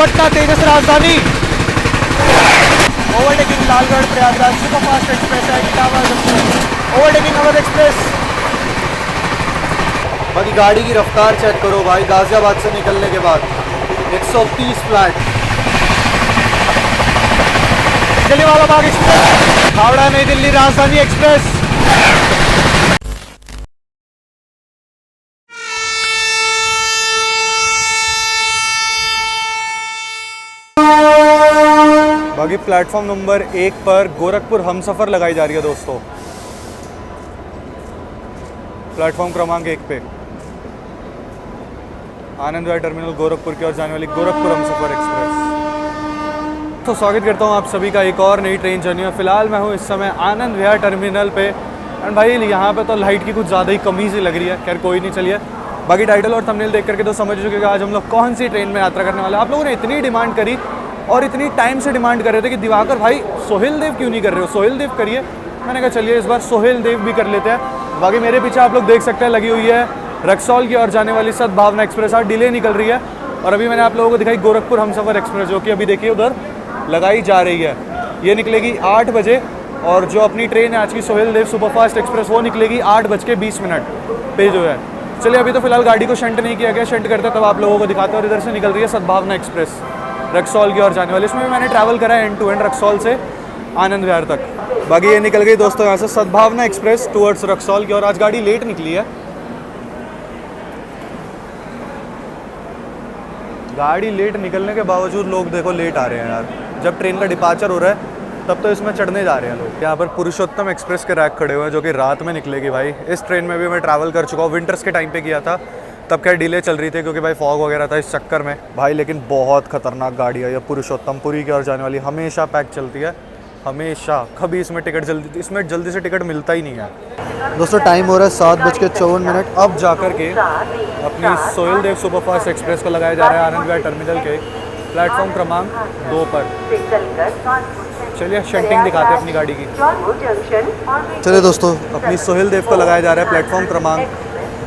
पटना तेजस राजधानी, overtaking Lalgarh Prayagraj superfast express है, Etawah overtaking Awadh express. बाकी गाड़ी की रफ्तार चेक करो भाई, गाजियाबाद से निकलने के बाद 130 फ्लैट। जलियांवाला बाग एक्सप्रेस, हावड़ा नई दिल्ली राजधानी एक्सप्रेस। बाकी प्लेटफॉर्म नंबर 1 पर गोरखपुर हमसफ़र लगाई जा रही है दोस्तों, प्लेटफॉर्म क्रमांक 1 पे आनंद विहार टर्मिनल गोरखपुर की ओर जाने वाली गोरखपुर हमसफ़र एक्सप्रेस। तो स्वागत करता हूँ आप सभी का एक और नई ट्रेन जर्नी में। फ़िलहाल मैं हूँ इस समय आनंद विहार टर्मिनल पे, एंड भाई यहाँ पे तो लाइट की कुछ ज़्यादा ही कमी सी लग रही है। खैर कोई नहीं, चलिए बाकी टाइटल और थंबनेल देख करके तो समझ चुके कि आज हम लोग कौन सी ट्रेन में यात्रा करने वाले हैं। आप लोगों ने इतनी डिमांड करी और इतनी टाइम से डिमांड कर रहे थे कि दिवाकर भाई सोहेल देव क्यों नहीं कर रहे हो, सोहेल देव करिए। मैंने कहा चलिए इस बार सोहेल देव भी कर लेते हैं। बाकी मेरे पीछे आप लोग देख सकते हैं लगी हुई है रक्सौल की ओर जाने वाली सद्भावना एक्सप्रेस। आज डिले निकल रही है और अभी मैंने आप लोगों को दिखाई गोरखपुर हमसफ़र एक्सप्रेस, जो कि अभी देखिए उधर लगाई जा रही है। ये निकलेगी 8 बजे, और जो अपनी ट्रेन है आज की सोहेल देव सुपरफास्ट एक्सप्रेस वो निकलेगी 8:20 पे जो है। चलिए अभी तो फिलहाल गाड़ी को शंट नहीं किया गया, शंट करते तब आप लोगों को दिखाते हैं। और इधर से निकल रही है सद्भावना एक्सप्रेस रक्सौल की ओर जाने वाली। इसमें भी मैंने ट्रैवल करा है एंड टू एंड रक्सौल से आनंद विहार तक। बाकी ये निकल गई दोस्तों यहाँ से सद्भावना एक्सप्रेस टूवर्ड्स रक्सौल की ओर। आज गाड़ी लेट निकली है, गाड़ी लेट निकलने के बावजूद लोग देखो लेट आ रहे हैं यार। जब ट्रेन का डिपार्चर हो रहा है तब तो इसमें चढ़ने जा रहे हैं लोग। यहाँ पर पुरुषोत्तम एक्सप्रेस के रैक खड़े हुए हैं जो कि रात में निकलेगी भाई। इस ट्रेन में भी मैं ट्रैवल कर चुका हूँ, विंटर्स के टाइम पे किया था, तब क्या डिले चल रही थी क्योंकि भाई फॉग वगैरह था इस चक्कर में भाई। लेकिन बहुत खतरनाक गाड़ी है ये पुरुषोत्तमपुरी की ओर जाने वाली, हमेशा पैक चलती है, हमेशा। कभी इसमें टिकट इसमें जल्दी से टिकट मिलता ही नहीं है दोस्तों। टाइम हो रहा है 7:54। अब जाकर के अपनी सोहेल देव सुपरफास्ट एक्सप्रेस को लगाया जा रहा है आनंद विहार टर्मिनल के प्लेटफॉर्म क्रमांक 2 पर। चलिए शंटिंग दिखाते हैं अपनी गाड़ी की। चलिए दोस्तों अपनी सोहेल देव को लगाया जा रहा है प्लेटफॉर्म क्रमांक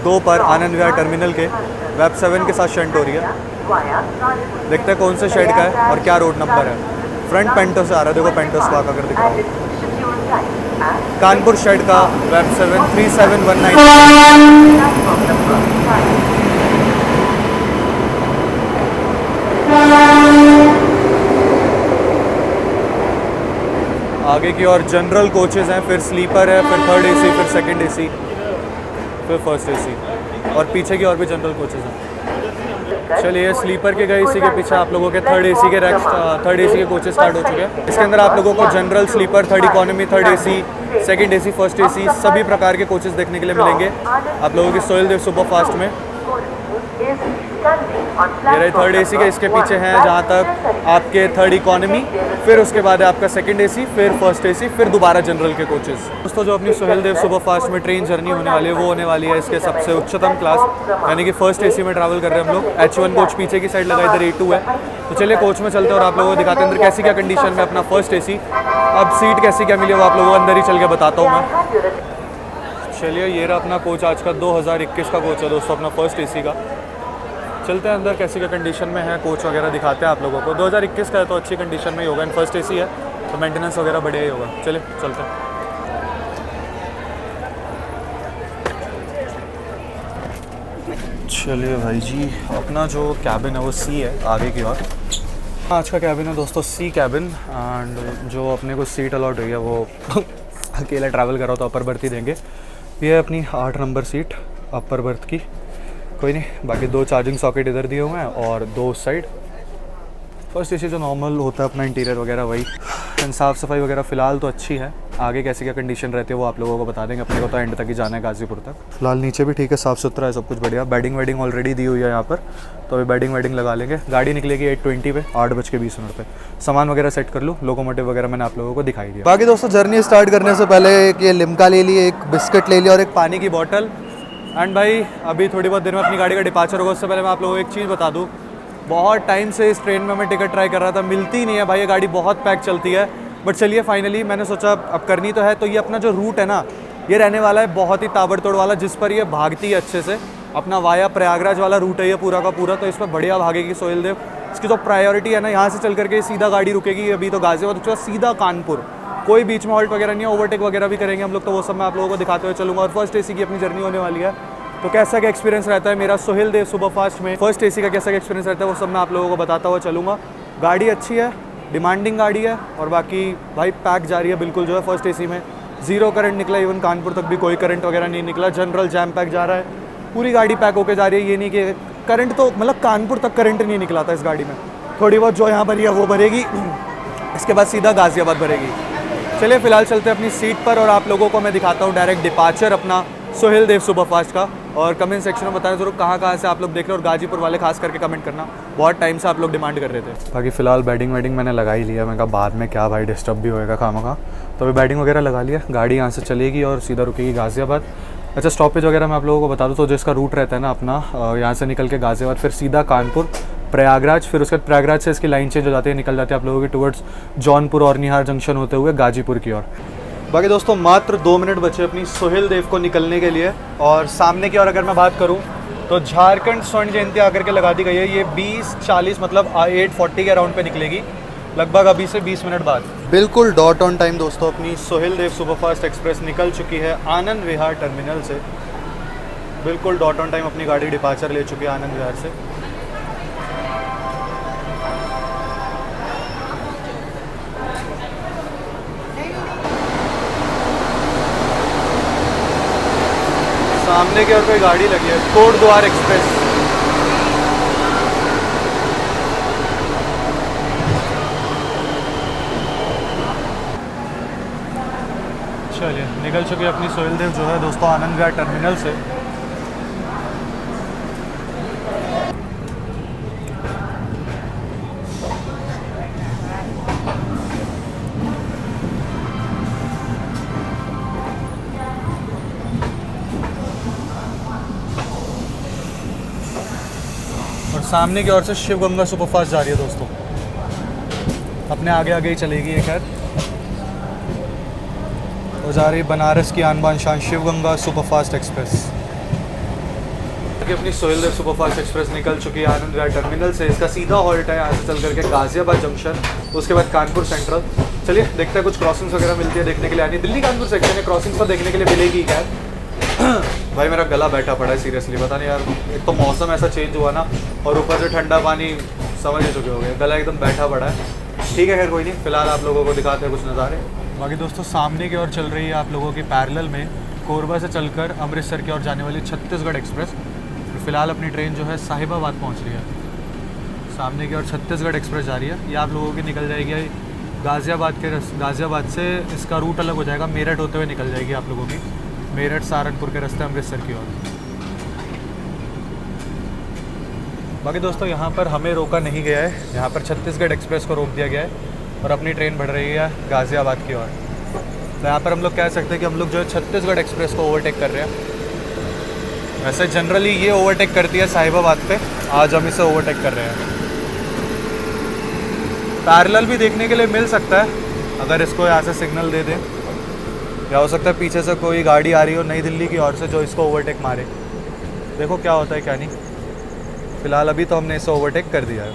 2 पर आनंद विहार टर्मिनल के। वेब 7 के साथ शंट हो रही है। देखते हैं कौन से शेड का है और क्या रोड नंबर है। फ्रंट पेंटो से आ रहा है, देखो पेंटो स्पार्क अगर दिखाओ, कानपुर शेड का वेब 7 3719। आगे की और जनरल कोचेज़ हैं, फिर स्लीपर है, फिर थर्ड एसी, फिर सेकंड एसी, फिर फर्स्ट एसी, और पीछे की और भी जनरल कोचेज़ हैं। चलिए स्लीपर के गए, इसी के पीछे आप लोगों के थर्ड एसी के कोचेस स्टार्ट हो चुके हैं। इसके अंदर आप लोगों को general, sleeper, third economy, third AC, second AC, first AC सभी प्रकार के कोचेस देखने के लिए मिलेंगे आप लोगों की सोहेल देव सुपरफास्ट में। ये रहे थर्ड एसी के, इसके पीछे हैं जहाँ तक आपके थर्ड इकोनॉमी, फिर उसके बाद है आपका सेकंड एसी, फिर फर्स्ट एसी, फिर दोबारा जनरल के कोचेस। दोस्तों जो अपनी सोहेल देव सुपरफास्ट में ट्रेन जर्नी होने वाली है वो होने वाली है इसके सबसे उच्चतम क्लास, यानी कि फर्स्ट एसी में ट्रैवल कर रहे हैं हम लोग। H1 कोच पीछे की साइड लगा, इधर A2 है। तो चलिए कोच में चलते हैं और आप लोगों को दिखाते हैं अंदर कैसी क्या कंडीशन में अपना फर्स्ट एसी। अब सीट कैसी क्या मिली वो आप लोगों को अंदर ही चल के बताता हूँ मैं। चलिए ये रहा अपना कोच, आज का 2021 का कोच है दोस्तों, अपना फर्स्ट एसी का। चलते हैं अंदर कैसी क्या कंडीशन में है, कोच वगैरह दिखाते हैं आप लोगों को। 2021 का है तो अच्छी कंडीशन में ही होगा, एंड फर्स्ट एसी है तो मेंटेनेंस वगैरह बढ़िया ही होगा। चलिए चलते हैं। चलिए भाई जी अपना जो कैबिन है वो सी है आगे की ओर। आज का कैबिन है दोस्तों सी कैबिन, एंड जो अपने को सीट अलॉट हुई है वो अकेला ट्रैवल कर रहा हो तो अपर बर्थ ही देंगे। ये है अपनी 8 नंबर सीट अपर बर्थ की, कोई नहीं। बाकी 2 चार्जिंग सॉकेट इधर दिए हुए हैं और 2 उस साइड। फर्स्ट एसी जो नॉर्मल होता है अपना इंटीरियर वगैरह वही, एंड साफ़ सफाई वगैरह फ़िलहाल तो अच्छी है। आगे कैसी क्या कंडीशन रहती है वो आप लोगों को बता देंगे, अपने को तो एंड तक ही जाना है गाजीपुर तक। फिलहाल नीचे भी ठीक है, साफ़ सुथरा है, सब कुछ बढ़िया। बैडिंग वेडिंग ऑलरेडी दी हुई है यहाँ पर, तो अभी बैडिंग वेडिंग लगा लेंगे। गाड़ी निकलेगी 8:20 पे, 8:20 पे। सामान वगैरह सेट कर लूँ, लोकोमोटिव वगैरह मैंने आप लोगों को दिखाई दिया। बाकी दोस्तों जर्नी स्टार्ट करने से पहले एक ये लिम्का ले लिए, एक बिस्किट ले लिया और एक पानी की बॉटल। एंड भाई अभी थोड़ी बहुत देर में अपनी गाड़ी का डिपार्चर होगा, उससे पहले मैं आप लोगों को एक चीज़ बता दूँ। बहुत टाइम से इस ट्रेन में मैं टिकट ट्राई कर रहा था, मिलती नहीं है भाई, ये गाड़ी बहुत पैक चलती है। बट चलिए फाइनली मैंने सोचा अब करनी तो है। तो ये अपना जो रूट है ना, ये रहने वाला है बहुत ही ताबड़तोड़ वाला, जिस पर ये भागती है अच्छे से। अपना वाया प्रयागराज वाला रूट है ये पूरा का पूरा, तो इस पर बढ़िया भागेगी सोहेल देव। इसकी जो प्रायोरिटी है ना, यहाँ से चल करके सीधा गाड़ी रुकेगी अभी तो गाज़ियाबाद, उसके बाद सीधा कानपुर, कोई बीच में हॉल्ट वगैरह नहीं है। ओवरटेक वगैरह भी करेंगे हम लोग, तो वो सब मैं आप लोगों को दिखाते हुए चलूँगा। और फर्स्ट AC की अपनी जर्नी होने वाली है, तो कैसा क्या एक्सपीरियंस रहता है मेरा सोहेल देव सुपरफास्ट में, फर्स्ट AC का कैसा क्या एक्सपीरियंस रहता है वो सब मैं आप लोगों को बताता हुआ चलूँगा। गाड़ी अच्छी है, डिमांडिंग गाड़ी है, और बाकी भाई पैक जा रही है बिल्कुल जो है फर्स्ट AC में। ज़ीरो करंट निकला, इवन कानपुर तक भी कोई करंट वगैरह नहीं निकला, जनरल जैम पैक जा रहा है, पूरी गाड़ी पैक होके जा रही है। ये नहीं कि करंट तो मतलब कानपुर तक करंट नहीं निकला था इस गाड़ी में, थोड़ी बहुत जो यहाँ भरी है वो भरेगी, इसके बाद सीधा गाज़ियाबाद भरेगी। चलिए फिलहाल चलते हैं अपनी सीट पर और आप लोगों को मैं दिखाता हूँ डायरेक्ट डिपार्चर अपना सोहेल देव सुपरफास्ट का। और कमेंट सेक्शन में बताना जरूर कहाँ से आप लोग देख रहे हो, और गाजीपुर वाले खास करके कमेंट करना, बहुत टाइम से आप लोग डिमांड कर रहे थे। बाकी फ़िलहाल बैटिंग मैंने लगा ही लिया, मैं कहा बाद में क्या भाई डिस्टर्ब भी होएगा खामखा, तो अभी बैटिंग वगैरह लगा लिया। गाड़ी यहाँ से चलेगी और सीधा रुकेगी गाज़ियाबाद। अच्छा स्टॉपेज वगैरह मैं आप लोगों को बता दूँ तो जिसका रूट रहता है ना अपना, यहाँ से निकल के गाज़ियाबाद, फिर सीधा कानपुर, प्रयागराज, फिर उसके बाद प्रयागराज से इसकी लाइन चेंज हो जाती है, निकल जाती है आप लोगों की टुवर्ड्स जौनपुर और निहार जंक्शन होते हुए गाजीपुर की ओर। बाकी दोस्तों मात्र 2 मिनट बचे अपनी सोहेल देव को निकलने के लिए, और सामने की ओर अगर मैं बात करूं तो झारखंड स्वर्ण जयंती आकर के लगा दी गई है। ये 20:40 मतलब 8:40 के अराउंड पे निकलेगी, लगभग अभी से 20 मिनट बाद। बिल्कुल डॉट ऑन टाइम दोस्तों अपनी सोहेल देव सुपरफास्ट एक्सप्रेस निकल चुकी है आनंद विहार टर्मिनल से, बिल्कुल डॉट ऑन टाइम अपनी गाड़ी डिपार्चर ले चुकी है आनंद विहार से। सामने की ओर कोई गाड़ी लगी है, कोटद्वार एक्सप्रेस। चलिए निकल चुकी है अपनी सोहेल देव जो है दोस्तों आनंद विहार टर्मिनल से। और सामने की ओर से शिव गंगा सुपरफास्ट जा रही है दोस्तों, अपने आगे आगे ही चलेगी ये खैर, वो जा रही है बनारस की आन बान शान शिव गंगा सुपरफास्ट एक्सप्रेस। अपनी सोहेल देव सुपरफास्ट एक्सप्रेस निकल चुकी है आनंद विहार टर्मिनल से। इसका सीधा हॉल्ट है यहाँ से चल करके गाज़ियाबाद जंक्शन, उसके बाद कानपुर सेंट्रल। चलिए देखते हैं कुछ क्रॉसिंग्स वगैरह मिलती है देखने के लिए, यानी दिल्ली कानपुर सेक्शन में क्रॉसिंग्स तो देखने के लिए मिलेगी क्या। भाई मेरा गला बैठा पड़ा है सीरियसली, पता नहीं यार, एक तो मौसम ऐसा चेंज हुआ ना, और ऊपर से ठंडा पानी, समझ ही चुके हो गए, गला एकदम बैठा पड़ा है। ठीक है खैर कोई नहीं, फिलहाल आप लोगों को दिखाते हैं कुछ नज़ारे। बाकी दोस्तों सामने की ओर चल रही है आप लोगों की पैरेलल में कोरबा से चलकर अमृतसर की ओर जाने वाली छत्तीसगढ़ एक्सप्रेस। फिलहाल अपनी ट्रेन जो है साहिबाबाद पहुंच रही है, सामने की ओर छत्तीसगढ़ एक्सप्रेस जा रही है। ये आप लोगों की निकल जाएगी गाज़ियाबाद से इसका रूट अलग हो जाएगा, मेरठ होते हुए निकल जाएगी आप लोगों की, मेरठ सहारनपुर के रास्ते अमृतसर की ओर। बाकी दोस्तों यहाँ पर हमें रोका नहीं गया है, यहाँ पर छत्तीसगढ़ एक्सप्रेस को रोक दिया गया है और अपनी ट्रेन बढ़ रही है गाज़ियाबाद की ओर। तो यहाँ पर हम लोग कह सकते हैं कि हम लोग जो है छत्तीसगढ़ एक्सप्रेस को ओवरटेक कर रहे हैं। वैसे जनरली ये ओवरटेक करती है साहिबाबाद पे, आज हम इसे ओवरटेक कर रहे हैं। पैरेलल भी देखने के लिए मिल सकता है अगर इसको यहाँ से सिग्नल दे दें, या हो सकता है पीछे से कोई गाड़ी आ रही हो नई दिल्ली की ओर से जो इसको ओवरटेक मारे। देखो क्या होता है क्या नहीं। फ़िलहाल अभी तो हमने इसे ओवरटेक कर दिया है।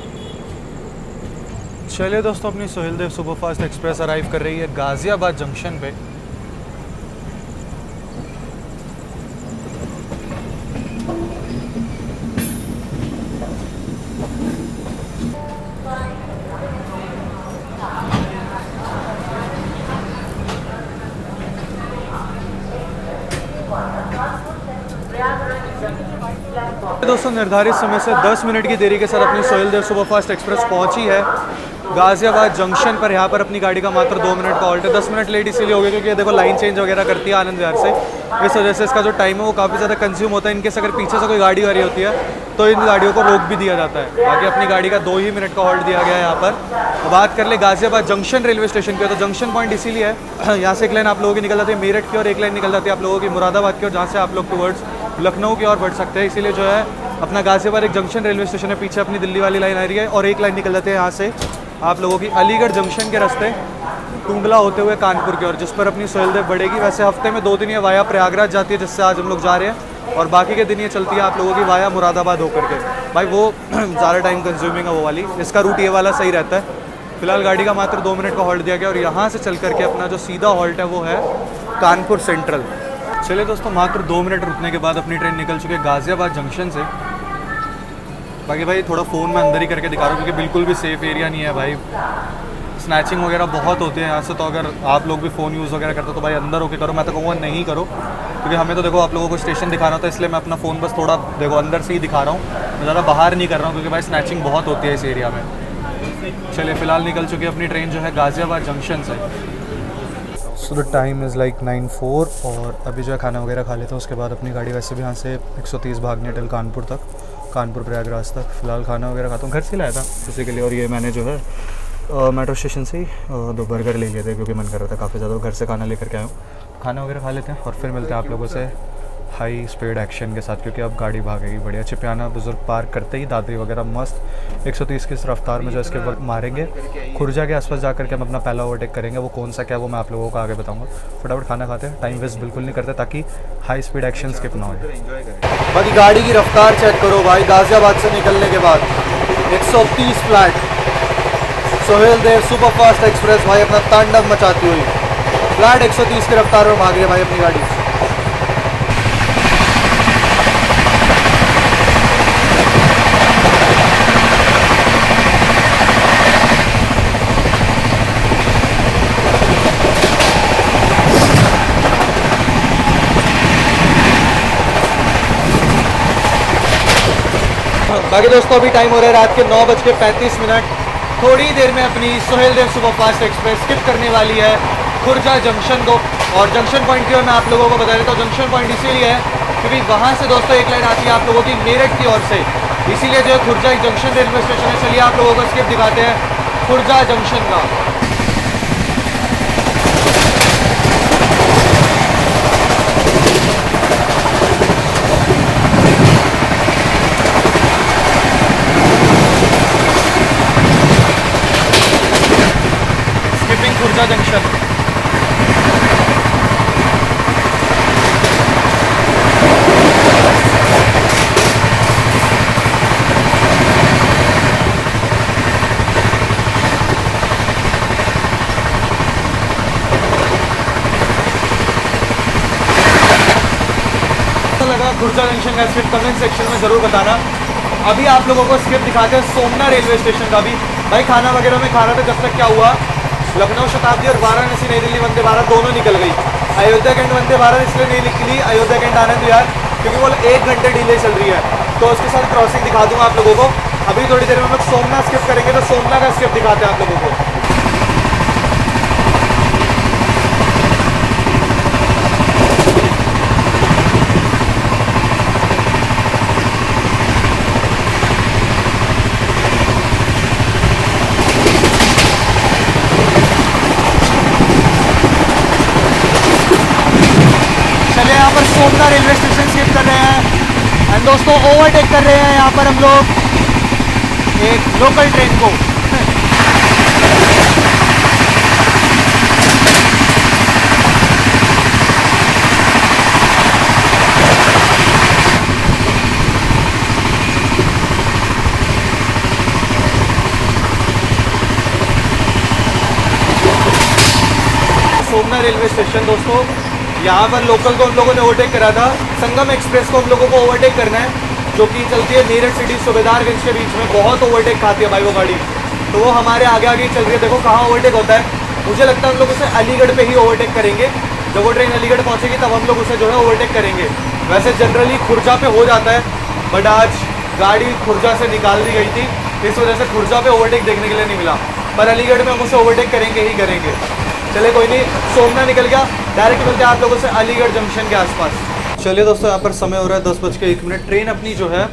चलिए दोस्तों अपनी सोहेल देव सुपरफास्ट एक्सप्रेस अराइव कर रही है गाज़ियाबाद जंक्शन पे। दोस्तों निर्धारित समय से 10 मिनट की देरी के साथ अपनी सोहेल देव सुपरफास्ट एक्सप्रेस पहुंची है गाज़ियाबाद जंक्शन पर। यहाँ पर अपनी गाड़ी का मात्र 2 मिनट का हॉल्ट है। 10 मिनट लेट इसीलिए हो गया क्योंकि देखो लाइन चेंज वगैरह करती है आनंद विहार से, इस वजह से इसका जो टाइम है वो काफ़ी ज़्यादा कंज्यूम होता है। इनकेस अगर पीछे से कोई गाड़ी आ रही होती है तो इन गाड़ियों को रोक भी दिया जाता है। बाकी अपनी गाड़ी का 2 ही मिनट का हॉल्ट दिया गया है यहाँ पर। तो बात कर ले गाज़ियाबाद जंक्शन रेलवे स्टेशन की, तो जंक्शन पॉइंट इसीलिए है, यहाँ से एक लाइन आप लोगों की निकल जाती है मेरठ की और एक लाइन निकल जाती है आप लोगों की मुरादाबाद की, और जहाँ से आप लोग टुवर्ड्स लखनऊ की ओर बढ़ सकते हैं। इसीलिए जो है अपना गाज़ियाबाद एक जंक्शन रेलवे स्टेशन है, पीछे अपनी दिल्ली वाली लाइन आ रही है, और एक लाइन निकल जाती है यहाँ से आप लोगों की अलीगढ़ जंक्शन के रास्ते टुंडला होते हुए कानपुर की ओर, जिस पर अपनी सोहेल देव बढ़ेगी। वैसे हफ्ते में 2 दिन ये वाया प्रयागराज जाती है, जिससे आज हम लोग जा रहे हैं, और बाकी के दिन ये चलती है आप लोगों की वाया मुरादाबाद होकर के। भाई वो ज़्यादा टाइम कंज्यूमिंग है वो वाली, इसका रूट ये वाला सही रहता है। फिलहाल गाड़ी का मात्र 2 मिनट का हॉल्ट दिया गया और यहाँ से चल करके अपना जो सीधा हॉल्ट है वो है कानपुर सेंट्रल। चलिए दोस्तों, मात्र 2 मिनट रुकने के बाद अपनी ट्रेन निकल चुकी है गाज़ियाबाद जंक्शन से। बाकी भाई थोड़ा फ़ोन में अंदर ही करके दिखा रहा हूँ क्योंकि बिल्कुल भी सेफ़ एरिया नहीं है भाई, स्नैचिंग वगैरह बहुत होती है यहाँ से। तो अगर आप लोग भी फ़ोन यूज़ वगैरह करते हो तो भाई अंदर होके करो, मैं तो कहूँगा नहीं करो, क्योंकि हमें तो देखो आप लोगों को स्टेशन दिखा रहा था, इसलिए मैं अपना फ़ोन बस थोड़ा देखो अंदर से ही दिखा रहा हूँ, मैं ज़्यादा बाहर नहीं कर रहा हूँ क्योंकि भाई स्नैचिंग बहुत होती है इस एरिया में। चलिए फ़िलहाल निकल चुकी है अपनी ट्रेन जो है गाज़ियाबाद जंक्शन से। So the time is like 9:04 और अभी जो है खाना वगैरह खा लेते हैं, उसके बाद अपनी गाड़ी वैसे भी यहाँ से 130 भागने टिल कानपुर तक, कानपुर प्रयागराज तक। फ़िलहाल खाना वगैरह खाता हूँ, घर से लाया था उसी के लिए। और ये मैंने जो है मेट्रो स्टेशन से ही 2 बर्गर ले लिए थे क्योंकि मन कर रहा था काफ़ी ज़्यादा, घर से खाना लेकर के आया हूँ। खाना वगैरह खा लेते हैं और फिर मिलते हैं आप लोगों से हाई स्पीड एक्शन के साथ, क्योंकि अब गाड़ी भागेगी बढ़िया। चिपियाना बुजुर्ग पार्क करते ही दादरी वगैरह मस्त 130 की रफ्तार में जो इसके वक्त मारेंगे। खुर्जा के आसपास जा करके हम अपना पहला ओवरटेक करेंगे, वो कौन सा क्या वो मैं आप लोगों को आगे बताऊंगा। फटाफट खाना खाते हैं, टाइम वेस्ट बिल्कुल नहीं करते ताकि हाई स्पीड एक्शन स्किप ना हो। बाकी गाड़ी की रफ्तार चेक करो भाई, गाज़ियाबाद से निकलने के बाद 130 फ्लैट। सोहेल देव सुपर फास्ट एक्सप्रेस भाई अपना तांडव मचाती हुई फ्लैट 130 की रफ्तार में भाग रही है भाई अपनी गाड़ी। बाकी दोस्तों अभी टाइम हो रहा है रात के 9:35। थोड़ी देर में अपनी सोहेल देव सुपर फास्ट एक्सप्रेस स्किप करने वाली है खुर्जा जंक्शन को। और जंक्शन पॉइंट की ओर मैं आप लोगों को बता देता हूँ, जंक्शन पॉइंट इसीलिए है क्योंकि वहाँ से दोस्तों एक लाइन आती है आप लोगों की मेरठ की ओर से, इसीलिए जो है खुर्जा जंक्शन रेलवे स्टेशन है। चलिए आप लोगों को स्किप दिखाते हैं खुर्जा जंक्शन का। खुर्जा जंक्शन लगा खुर्जा जंक्शन का स्किप कमेंट सेक्शन में ज़रूर बताना। अभी आप लोगों को स्किप दिखाते हैं सोमना रेलवे स्टेशन का भी। भाई खाना वगैरह में खा रहा था, जब तक क्या हुआ लखनऊ शताब्दी और वाराणसी नई दिल्ली वंदे भारत दोनों निकल गई। अयोध्या कैंट वंदे भारत इसलिए नहीं निकली अयोध्या कैंट आनंद विहार क्योंकि वो 1 घंटे डिले चल रही है, तो उसके साथ क्रॉसिंग दिखा दूंगा आप लोगों को। अभी थोड़ी देर में हम लोग सोमना स्किप करेंगे, तो सोमना का स्किप दिखाते हैं आप लोगों को। यहाँ पर सोमना रेलवे स्टेशन स्किप कर रहे हैं एंड दोस्तों ओवरटेक कर रहे हैं यहाँ पर हम लोग एक लोकल ट्रेन को। सोमना रेलवे स्टेशन दोस्तों, यहाँ पर लोकल को हम लोगों ने ओवरटेक करा था। संगम एक्सप्रेस को हम लोगों को ओवरटेक करना है जो कि चलती है मेरठ सिटी सूबेदारगंज के बीच में। बहुत ओवरटेक खाती है भाई वो गाड़ी, तो वो हमारे आगे आगे चल रही है। देखो कहाँ ओवरटेक होता है, मुझे लगता है हम लोग उसे अलीगढ़ पे ही ओवरटेक करेंगे। जब वो ट्रेन अलीगढ़ पहुँचेगी तब हम लोग उसे जो है ओवरटेक करेंगे। वैसे जनरली खुर्जा पे हो जाता है, बट आज गाड़ी खुर्जा से निकाल दी गई थी, इस वजह से खुर्जा पे ओवरटेक देखने के लिए नहीं मिला, पर अलीगढ़ में हम उसे ओवरटेक करेंगे ही करेंगे। चले कोई नहीं, सोमना निकल गया, डायरेक्ट मिलते हैं आप लोगों से अलीगढ़ जंक्शन के आसपास। चलिए दोस्तों, यहाँ पर समय हो रहा है 10:01। ट्रेन अपनी जो है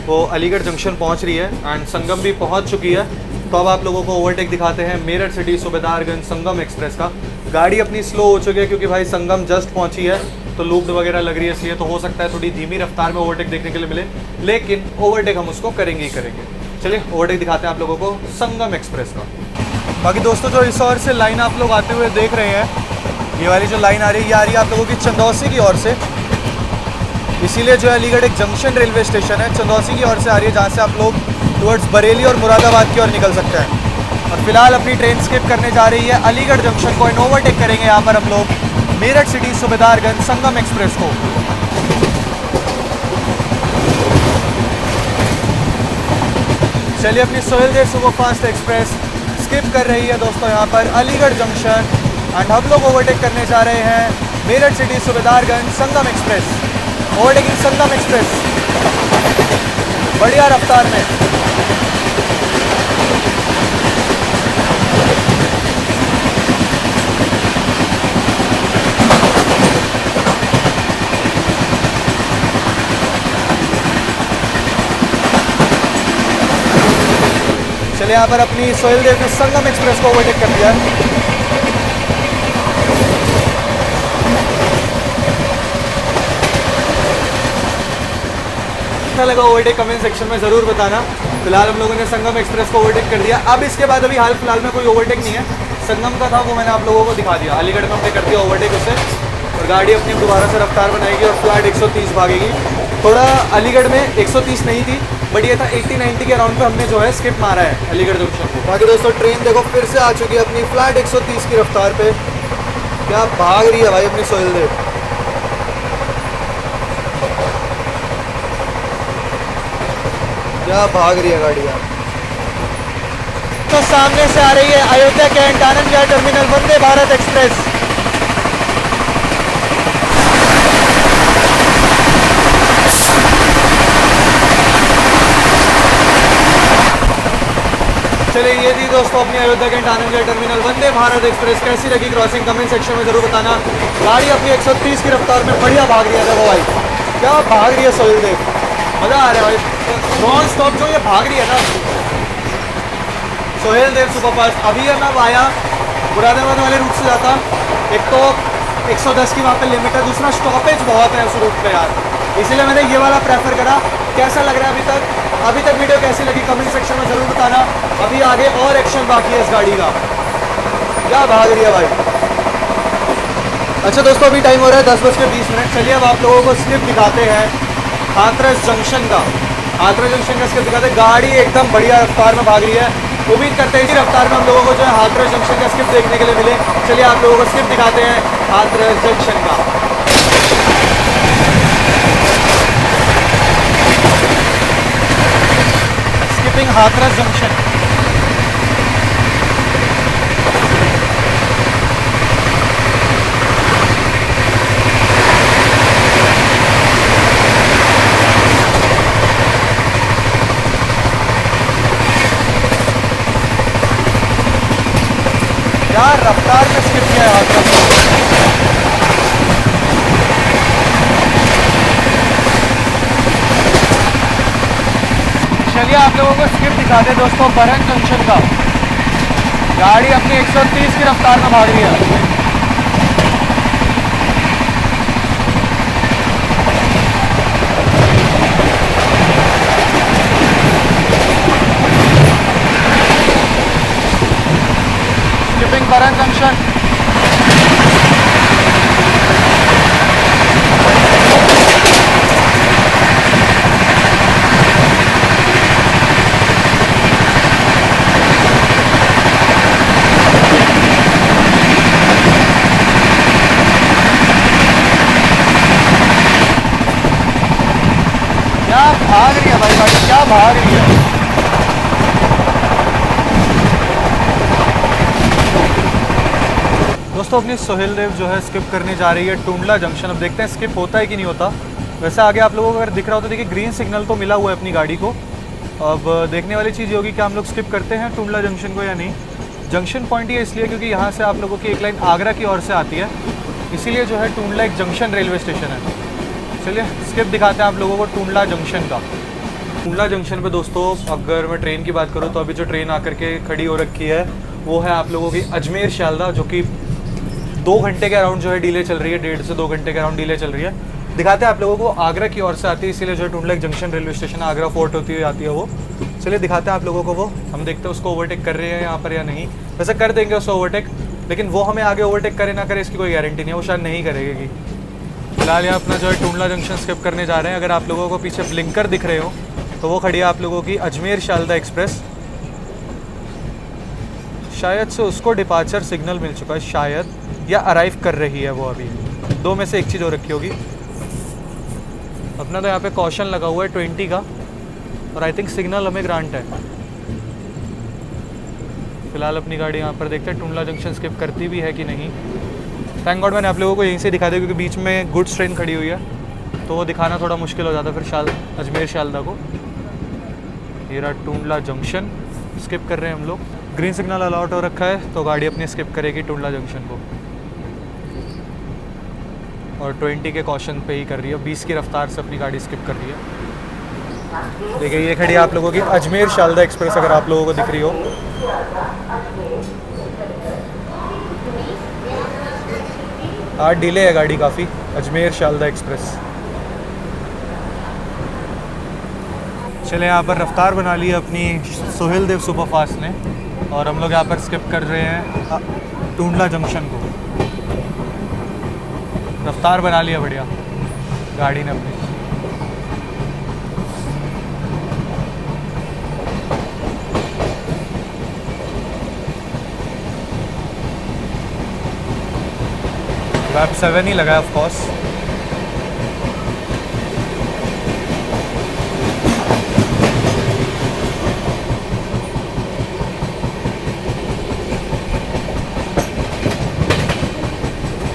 वो अलीगढ़ जंक्शन पहुँच रही है एंड संगम भी पहुँच चुकी है। तो अब आप लोगों को ओवरटेक दिखाते हैं मेरठ सिटी सूबेदारगंज संगम एक्सप्रेस का। गाड़ी अपनी स्लो हो चुकी है क्योंकि भाई संगम जस्ट पहुँची है, तो लूप वगैरह लग रही है, इसलिए तो हो सकता है थोड़ी धीमी रफ्तार में ओवरटेक देखने के लिए मिले, लेकिन ओवरटेक हम उसको करेंगे ही करेंगे। चलिए ओवरटेक दिखाते हैं आप लोगों को संगम एक्सप्रेस का। बाकी दोस्तों जो इस ओर से लाइन आप लोग आते हुए देख रहे हैं, ये वाली जो लाइन आ रही है ये आ रही है आप लोगों की चंदौसी की ओर से। इसीलिए जो है अलीगढ़ एक जंक्शन रेलवे स्टेशन है, चंदौसी की ओर से आ रही है, जहाँ से आप लोग टुवर्ड्स बरेली और मुरादाबाद की ओर निकल सकते हैं। और फिलहाल अपनी ट्रेन स्किप करने जा रही है अलीगढ़ जंक्शन को, ओवरटेक करेंगे यहाँ पर हम लोग मेरठ सिटी सूबेदारगंज संगम एक्सप्रेस को। चलिए अपनी सोहेलदेव सुपरफास्ट एक्सप्रेस स्किप कर रही है दोस्तों यहाँ पर अलीगढ़ जंक्शन, एंड हम लोग ओवरटेक करने जा रहे हैं मेरठ सिटी सूबेदारगंज संगम एक्सप्रेस। ओवरटेकिंग संगम एक्सप्रेस बढ़िया रफ्तार में। चलिए यहाँ पर अपनी सोहेलदेव ने संगम एक्सप्रेस को ओवरटेक कर दिया। अच्छा लगा ओवरटेक कमेंट सेक्शन में ज़रूर बताना। फिलहाल हम लोगों ने संगम एक्सप्रेस को ओवरटेक कर दिया। अब इसके बाद अभी हाल फिलहाल में कोई ओवरटेक नहीं है, संगम का था वो मैंने आप लोगों को दिखा दिया। अलीगढ़ में हमने कर दिया ओवरटेक उसे, और गाड़ी अपनी दोबारा से रफ्तार बनाएगी और फ्लैट 130 भागेगी। थोड़ा अलीगढ़ में 130 नहीं थी, बट ये था 80-90 के अराउंड पे हमने जो है स्किप मारा है अलीगढ़ जंक्शन को। बाकी दोस्तों ट्रेन देखो फिर से आ चुकी है अपनी फ्लैट 130 की रफ्तार पे। क्या भाग रही है भाई अपनी सोहेलदेव। क्या भाग रही है गाड़ी यार। तो सामने से आ रही है Ayodhya cantt Anand Vihar terminal Vande Bharat express. चलिए ये थी दोस्तों अपनी Ayodhya cantt Anand Vihar terminal Vande Bharat express. कैसी लगी क्रॉसिंग कमेंट सेक्शन में जरूर बताना। गाड़ी अपनी 130 की रफ्तार में बढ़िया भाग रही है। देखो भाई क्या भाग रही है सोहेलदेव, मज़ा आ रहा है भाई। नॉन स्टॉप जो ये भाग रही है ना सोहेलदेव सुपरफास्ट। अभी है मैं आया मुरादाबाद वाले रूट से जाता, एक तो 110 की वहाँ पे लिमिट है, दूसरा स्टॉपेज बहुत है उस रूट पे यार, इसीलिए मैंने ये वाला प्रेफर करा। कैसा लग रहा है अभी तक वीडियो कैसी लगी कमेंट सेक्शन में ज़रूर बताना। अभी आगे और एक्शन बाकी है इस गाड़ी का। क्या भाग रही है भाई। अच्छा दोस्तों अभी टाइम हो रहा है 10:20। चलिए अब आप लोगों को स्लिप दिखाते हैं हाथरस जंक्शन का। हाथरस जंक्शन का स्किप दिखाते हैं। गाड़ी एकदम बढ़िया रफ्तार में भाग रही है। उम्मीद करते हैं इसी रफ्तार में हम लोगों को जो है हाथरस जंक्शन का स्किप देखने के लिए मिले। चलिए आप लोगों को स्किप दिखाते हैं हाथरस जंक्शन का। Skipping Hathras junction. यार रफ्तार में स्किप किया है हाथरस। चलिए आप लोगों को स्किप दिखा दे दोस्तों बरन जंक्शन का। गाड़ी अपनी 130 की रफ्तार में भाग रही है। स्किपिंग बरन जंक्शन। क्या भाग रही है भाई गाड़ी, क्या भाग रही है। दोस्तों अपनी सोहेलदेव जो है स्किप करने जा रही है टुंडला जंक्शन। अब देखते हैं स्किप होता है कि नहीं होता। वैसे आगे आप लोगों को अगर दिख रहा हो तो देखिए ग्रीन सिग्नल तो मिला हुआ है अपनी गाड़ी को। अब देखने वाली चीज़ ये होगी कि हम लोग स्किप करते हैं टुंडला जंक्शन को या नहीं। जंक्शन पॉइंट ये इसलिए क्योंकि यहाँ से आप लोगों की एक लाइन आगरा की ओर से आती है, इसीलिए जो है टुंडला एक जंक्शन रेलवे स्टेशन है। चलिए स्किप दिखाते हैं आप लोगों को टुंडला जंक्शन का। टुंडला जंक्शन पे दोस्तों अगर मैं ट्रेन की बात करूँ तो अभी जो ट्रेन आकर के खड़ी हो रखी है वो है आप लोगों की अजमेर शालदा, जो कि 2 घंटे के अराउंड जो है डिले चल रही है, 1.5 से 2 घंटे के अराउंड डिले चल रही है। दिखाते हैं आप लोगों को आगरा की ओर से आती है, इसीलिए जो है टुंडला एक junction railway station Agra fort होती हुई आती है वो। चलिए दिखाते हैं आप लोगों को वो। हम देखते हैं उसको ओवरटेक कर रहे हैं यहाँ पर या नहीं। वैसे कर देंगे उसको ओवरटेक, लेकिन वो हमें आगे ओवरटेक करे ना करे इसकी कोई गारंटी नहीं है, वो शायद नहीं करेगी। फिलहाल यहाँ अपना जो है टूंडला जंक्शन स्किप करने जा रहे हैं। अगर आप लोगों को पीछे ब्लिंकर दिख रहे हो तो वो खड़ी है आप लोगों की अजमेर शालदा एक्सप्रेस। शायद से उसको डिपार्चर सिग्नल मिल चुका है शायद, या अराइव कर रही है वो अभी, दो में से एक चीज़ हो रखी होगी। अपना तो यहाँ पे कॉशन लगा हुआ है 20 का, और आई थिंक सिग्नल हमें ग्रांट है। फिलहाल अपनी गाड़ी यहाँ पर देखते हैं टूंडला जंक्शन स्किप करती भी है कि नहीं। थैंक गॉड मैंने आप लोगों को यहीं से दिखा दिया, क्योंकि बीच में गुड्स ट्रेन खड़ी हुई है तो वो दिखाना थोड़ा मुश्किल हो जाता फिर अजमेर शालदा को। ये रहा टूंडला जंक्शन, स्किप कर रहे हैं हम लोग। ग्रीन सिग्नल अलॉट हो रखा है तो गाड़ी अपनी स्किप करेगी टूंडला जंक्शन को, और 20 के कॉशन पे ही कर रही है, 20 की रफ्तार से अपनी गाड़ी स्किप कर रही है। देखिए ये खड़ी है आप लोगों की अजमेर शालदा एक्सप्रेस, अगर आप लोगों को दिख रही हो। आज डिले है गाड़ी काफ़ी, अजमेर शालदा एक्सप्रेस। चले यहाँ पर रफ्तार बना ली अपनी सोहेल देव सुपरफास्ट ने, और हम लोग यहाँ पर स्किप कर रहे हैं टूंडला जंक्शन को। रफ्तार बना लिया बढ़िया गाड़ी ने अपनी। वैप 7 ही लगा है ऑफ कोर्स।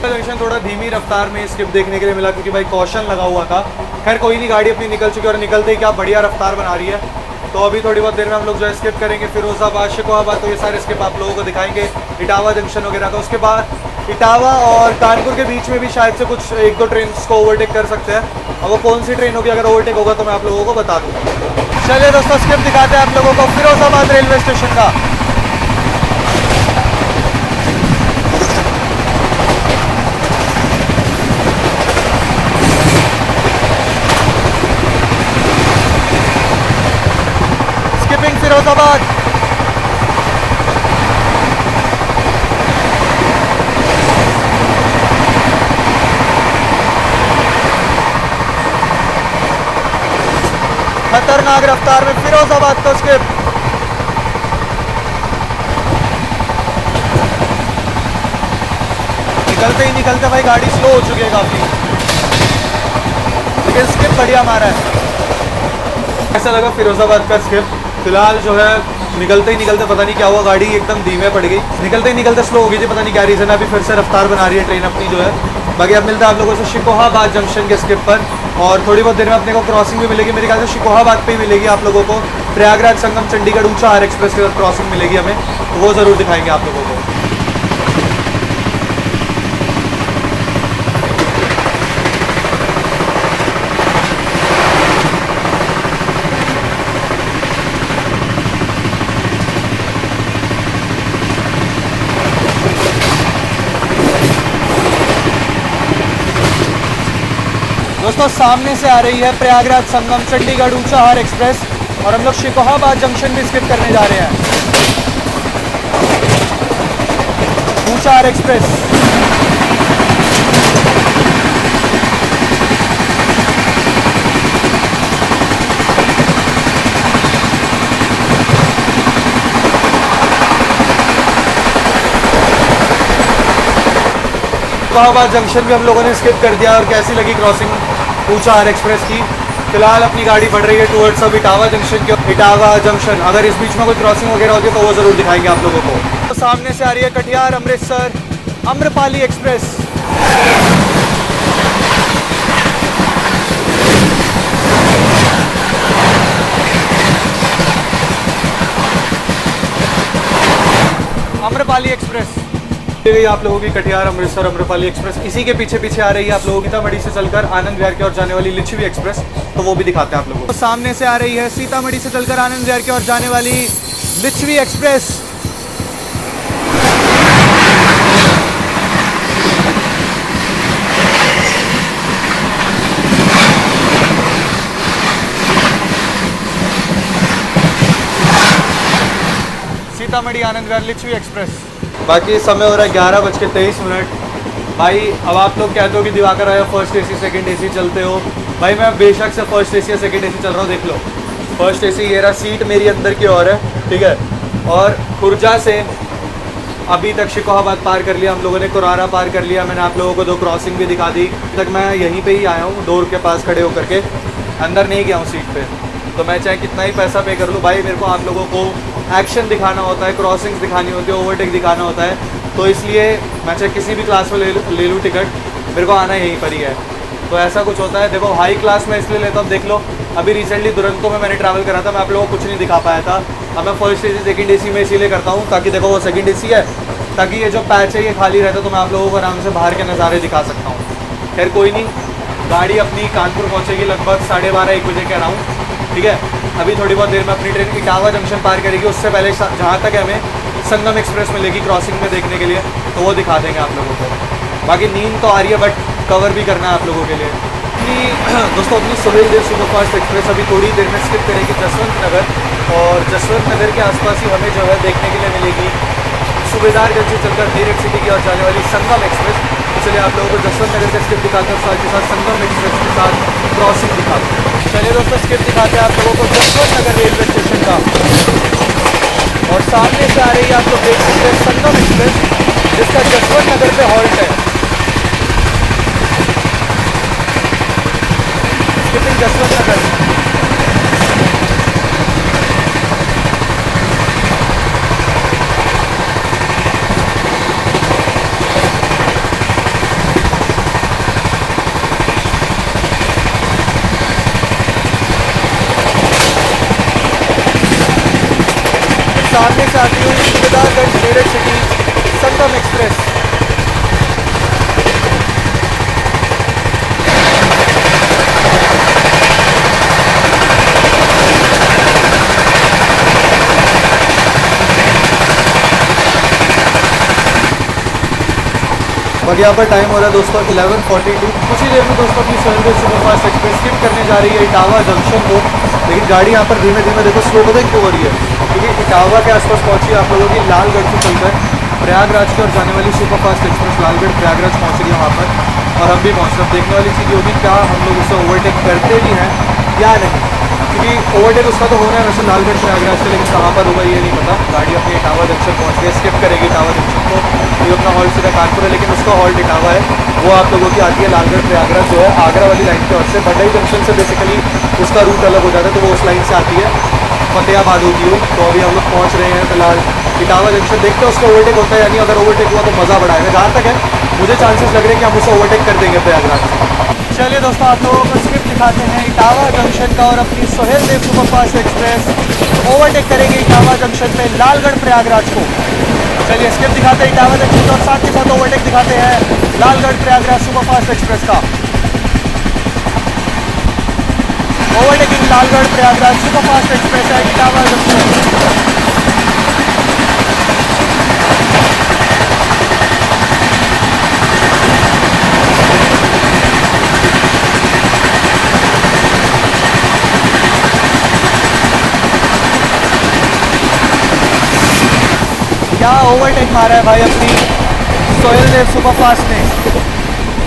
जंक्शन थोड़ा धीमी रफ्तार में स्किप देखने के लिए मिला, क्योंकि भाई कॉशन लगा हुआ था। खैर कोई नहीं, गाड़ी अपनी निकल चुकी है, और निकलते ही क्या बढ़िया रफ्तार बना रही है। तो अभी थोड़ी बहुत देर में हम लोग जो है स्किप करेंगे फिरोजाबाद, शिकोहाबाद, तो ये सारे स्किप आप लोगों को दिखाएंगे। इटावा जंक्शन वगैरह का, उसके बाद इटावा और कानपुर के बीच में भी शायद से कुछ 1-2 ट्रेन को ओवरटेक कर सकते हैं। अब वो कौन सी ट्रेन होगी, अगर ओवरटेक होगा तो मैं आप लोगों को बता दूँगा। चलिए दोस्तों स्किप दिखाते हैं आप लोगों को फिरोजाबाद रेलवे स्टेशन का। स्किपिंग फिरोजाबाद। खतरनाक रफ्तार में फिरोजाबाद को स्किप। निकलते ही निकलते भाई गाड़ी स्लो हो चुकी है काफी, लेकिन स्किप बढ़िया मारा है। ऐसा लगा फिरोजाबाद का स्किप। फिलहाल जो है निकलते ही निकलते पता नहीं क्या हुआ, गाड़ी एकदम धीमे पड़ गई, निकलते ही निकलते स्लो हो गई थी, पता नहीं क्या रीज़न है। अभी फिर से रफ्तार बना रही है ट्रेन अपनी जो है। बाकी अब मिलता है आप लोगों से शिकोहाबाद जंक्शन के स्किप पर, और थोड़ी बहुत देर में अपने को क्रॉसिंग भी मिलेगी, मेरे ख्याल से शिकोहाबाद पे ही मिलेगी आप लोगों को। प्रयागराज संगम चंडीगढ़ ऊंचा हार एक्सप्रेस के साथ क्रॉसिंग मिलेगी हमें, तो वो ज़रूर दिखाएंगे आप लोगों को। दोस्तों सामने से आ रही है प्रयागराज संगम चंडीगढ़ ऊंचा हार एक्सप्रेस, और हम लोग शिकोहाबाद जंक्शन भी स्किप करने जा रहे हैं। ऊंचा हार एक्सप्रेस। शिकोहाबाद जंक्शन भी हम लोगों ने स्किप कर दिया। और कैसी लगी क्रॉसिंग ऊंचा हार एक्सप्रेस की। फिलहाल अपनी गाड़ी बढ़ रही है टूवर्ड्स अब इटावा जंक्शन के। इटावा जंक्शन, अगर इस बीच में कोई क्रॉसिंग वगैरह होती है तो वो ज़रूर दिखाएंगे आप लोगों को। तो सामने से आ रही है कटिहार अमृतसर आम्रपाली एक्सप्रेस। आम्रपाली एक्सप्रेस गई आप लोगों की कटिहार अमृतसर आम्रपाली एक्सप्रेस। इसी के पीछे पीछे आ रही है आप लोगों की सीतामढ़ी से चलकर आनंद विहार की ओर जाने वाली लिच्छवी एक्सप्रेस, तो वो भी दिखाते हैं आप लोगों को। तो सामने से आ रही है सीतामढ़ी से चलकर आनंद विहार की ओर जाने वाली लिच्छवी एक्सप्रेस। सीतामढ़ी आनंद विहार लिच्छवी एक्सप्रेस। बाकी समय हो रहा है 11:23। भाई अब आप लोग कहते हो कि दिवाकर आया फर्स्ट एसी सेकंड एसी चलते हो। भाई मैं बेशक से फर्स्ट एसी या सेकंड एसी चल रहा हूँ, देख लो। फर्स्ट एसी ये रहा, सीट मेरी अंदर की ओर है, ठीक है। और खुर्जा से अभी तक शिकोहाबाद पार कर लिया हम लोगों ने, कुरारा पार कर लिया। मैंने आप लोगों को 2 क्रॉसिंग भी दिखा दी। तक मैं यहीं पे ही आया हूँ, डोर के पास खड़े होकर के, अंदर नहीं गया हूँ सीट पे। तो मैं चाहे कितना ही पैसा पे कर लूँ भाई, मेरे को आप लोगों को एक्शन दिखाना होता है, क्रॉसिंग्स दिखानी होती है, ओवरटेक दिखाना होता है। तो इसलिए मैं चाहे किसी भी क्लास में ले लूँ टिकट, मेरे को आना यहीं पर ही है। तो ऐसा कुछ होता है। देखो हाई क्लास में इसलिए लेता हूँ, देख लो अभी रिसेंटली दुरंतो में मैंने ट्रैवल करा था, मैं आप लोगों को कुछ नहीं दिखा पाया था। अब मैं फर्स्ट एसी सेकंड एसी में इसीलिए करता हूँ ताकि देखो वो सेकंड एसी है, ताकि ये जो पैच है ये खाली रहता है, तो मैं आप लोगों को आराम से बाहर के नज़ारे दिखा सकता हूँ। खैर कोई नहीं, गाड़ी अपनी कानपुर पहुँचेगी लगभग 12:30-1 बजे कह रहा हूँ, ठीक है। अभी थोड़ी बहुत देर में अपनी ट्रेन इटावा जंक्शन पार करेगी, उससे पहले जहाँ तक हमें संगम एक्सप्रेस मिलेगी क्रॉसिंग में देखने के लिए, तो वो दिखा देंगे आप लोगों को। बाकी नींद तो आ रही है बट कवर भी करना है आप लोगों के लिए। दोस्तों अपनी सुहेल देव सुपरफास्ट एक्सप्रेस अभी थोड़ी देर में स्किप करेगी जसवंत नगर, और जसवंत नगर के आसपास ही हमें जो है देखने के लिए मिलेगी सूबेदारगंज से चलकर मेरठ सिटी की ओर जाने वाली संगम एक्सप्रेस। तो चलिए आप लोगों को जसवंत नगर का स्किप दिखाते हैं, साथ के साथ संगम एक्सप्रेस के साथ क्रॉसिंग दिखाते हैं। चलिए दोस्तों स्किप दिखाते हैं आप लोगों को जसवंत नगर रेलवे स्टेशन का, और सामने से आ रही है आप लोग देख सकते हैं संगम एक्सप्रेस, जिसका जसवंत नगर पे हॉल्ट है। स्किपिंग जसवंत नगर। सामने से आती हुई सूबेदारगंज मेरठ सिटी संगम एक्सप्रेस। बाकी यहाँ पर टाइम हो रहा है दोस्तों 11:42। कुछ ही देर में दोस्तों अपनी सुहेल सुपरफास्ट एक्सप्रेस स्किप करने जा रही है इटावा जंक्शन को, लेकिन गाड़ी यहाँ पर धीमे धीमे देखो स्लो पता क्यों हो रही है, क्योंकि इटावा के आसपास पहुँची आप लोगों की लालगढ़ से चलकर प्रयागराज की ओर जाने वाली सुपरफास्ट एक्सप्रेस लालगढ़ प्रयागराज पहुँच रही है वहाँ पर, और हम भी पहुँच रहे। देखने वाली चीज़ होगी क्या हम लोग उसे ओवरटेक करते भी हैं या नहीं, क्योंकि ओवरटेक उसका तो होना है वैसे लालगढ़ प्रयागराज से, लेकिन कहाँ पर होगा ये नहीं पता। गाड़ी अपनी इटावा जंक्शन पहुँच गई, स्किप करेगी इटावा जंक्शन को, ये अपना हॉल्ट सीधा कानपुर है, लेकिन उसका हॉल्ट इटावा है। वो आप लोगों की आती है लालगढ़ प्रयागराज जो है आगरा वाली लाइन की ओर से। बंडई जंक्शन से बेसिकली उसका रूट अलग हो जाता है, तो वो उस लाइन से आती है फतेहाबाद होती हुई। तो अभी हम लोग पहुँच रहे हैं फिलहाल इटावा जंक्शन, देखते हैं उसका ओवरटेक होता है यानी, अगर ओवरटेक हुआ तो मज़ा बढ़ाएगा। जहाँ तक है मुझे चांसेस लग रहे हैं कि हम उसे ओवरटेक कर देंगे प्रयागराज। चलिए दोस्तों आप लोगों को स्किप दिखाते हैं इटावा जंक्शन का, और अपनी Suhel Dev superfast express overtake करेगी इटावा जंक्शन पे लालगढ़ प्रयागराज को। चलिए स्किप दिखाते हैं इटावा जंक्शन का, और साथ के साथ ओवरटेक दिखाते हैं लालगढ़ प्रयागराज सुपरफास्ट एक्सप्रेस का। Overtaking Lalgarh Prayagraj superfast express है इटावा जंक्शन। क्या ओवरटेक मारा है भाई अपनी सुहेल देव सुपरफास्ट ने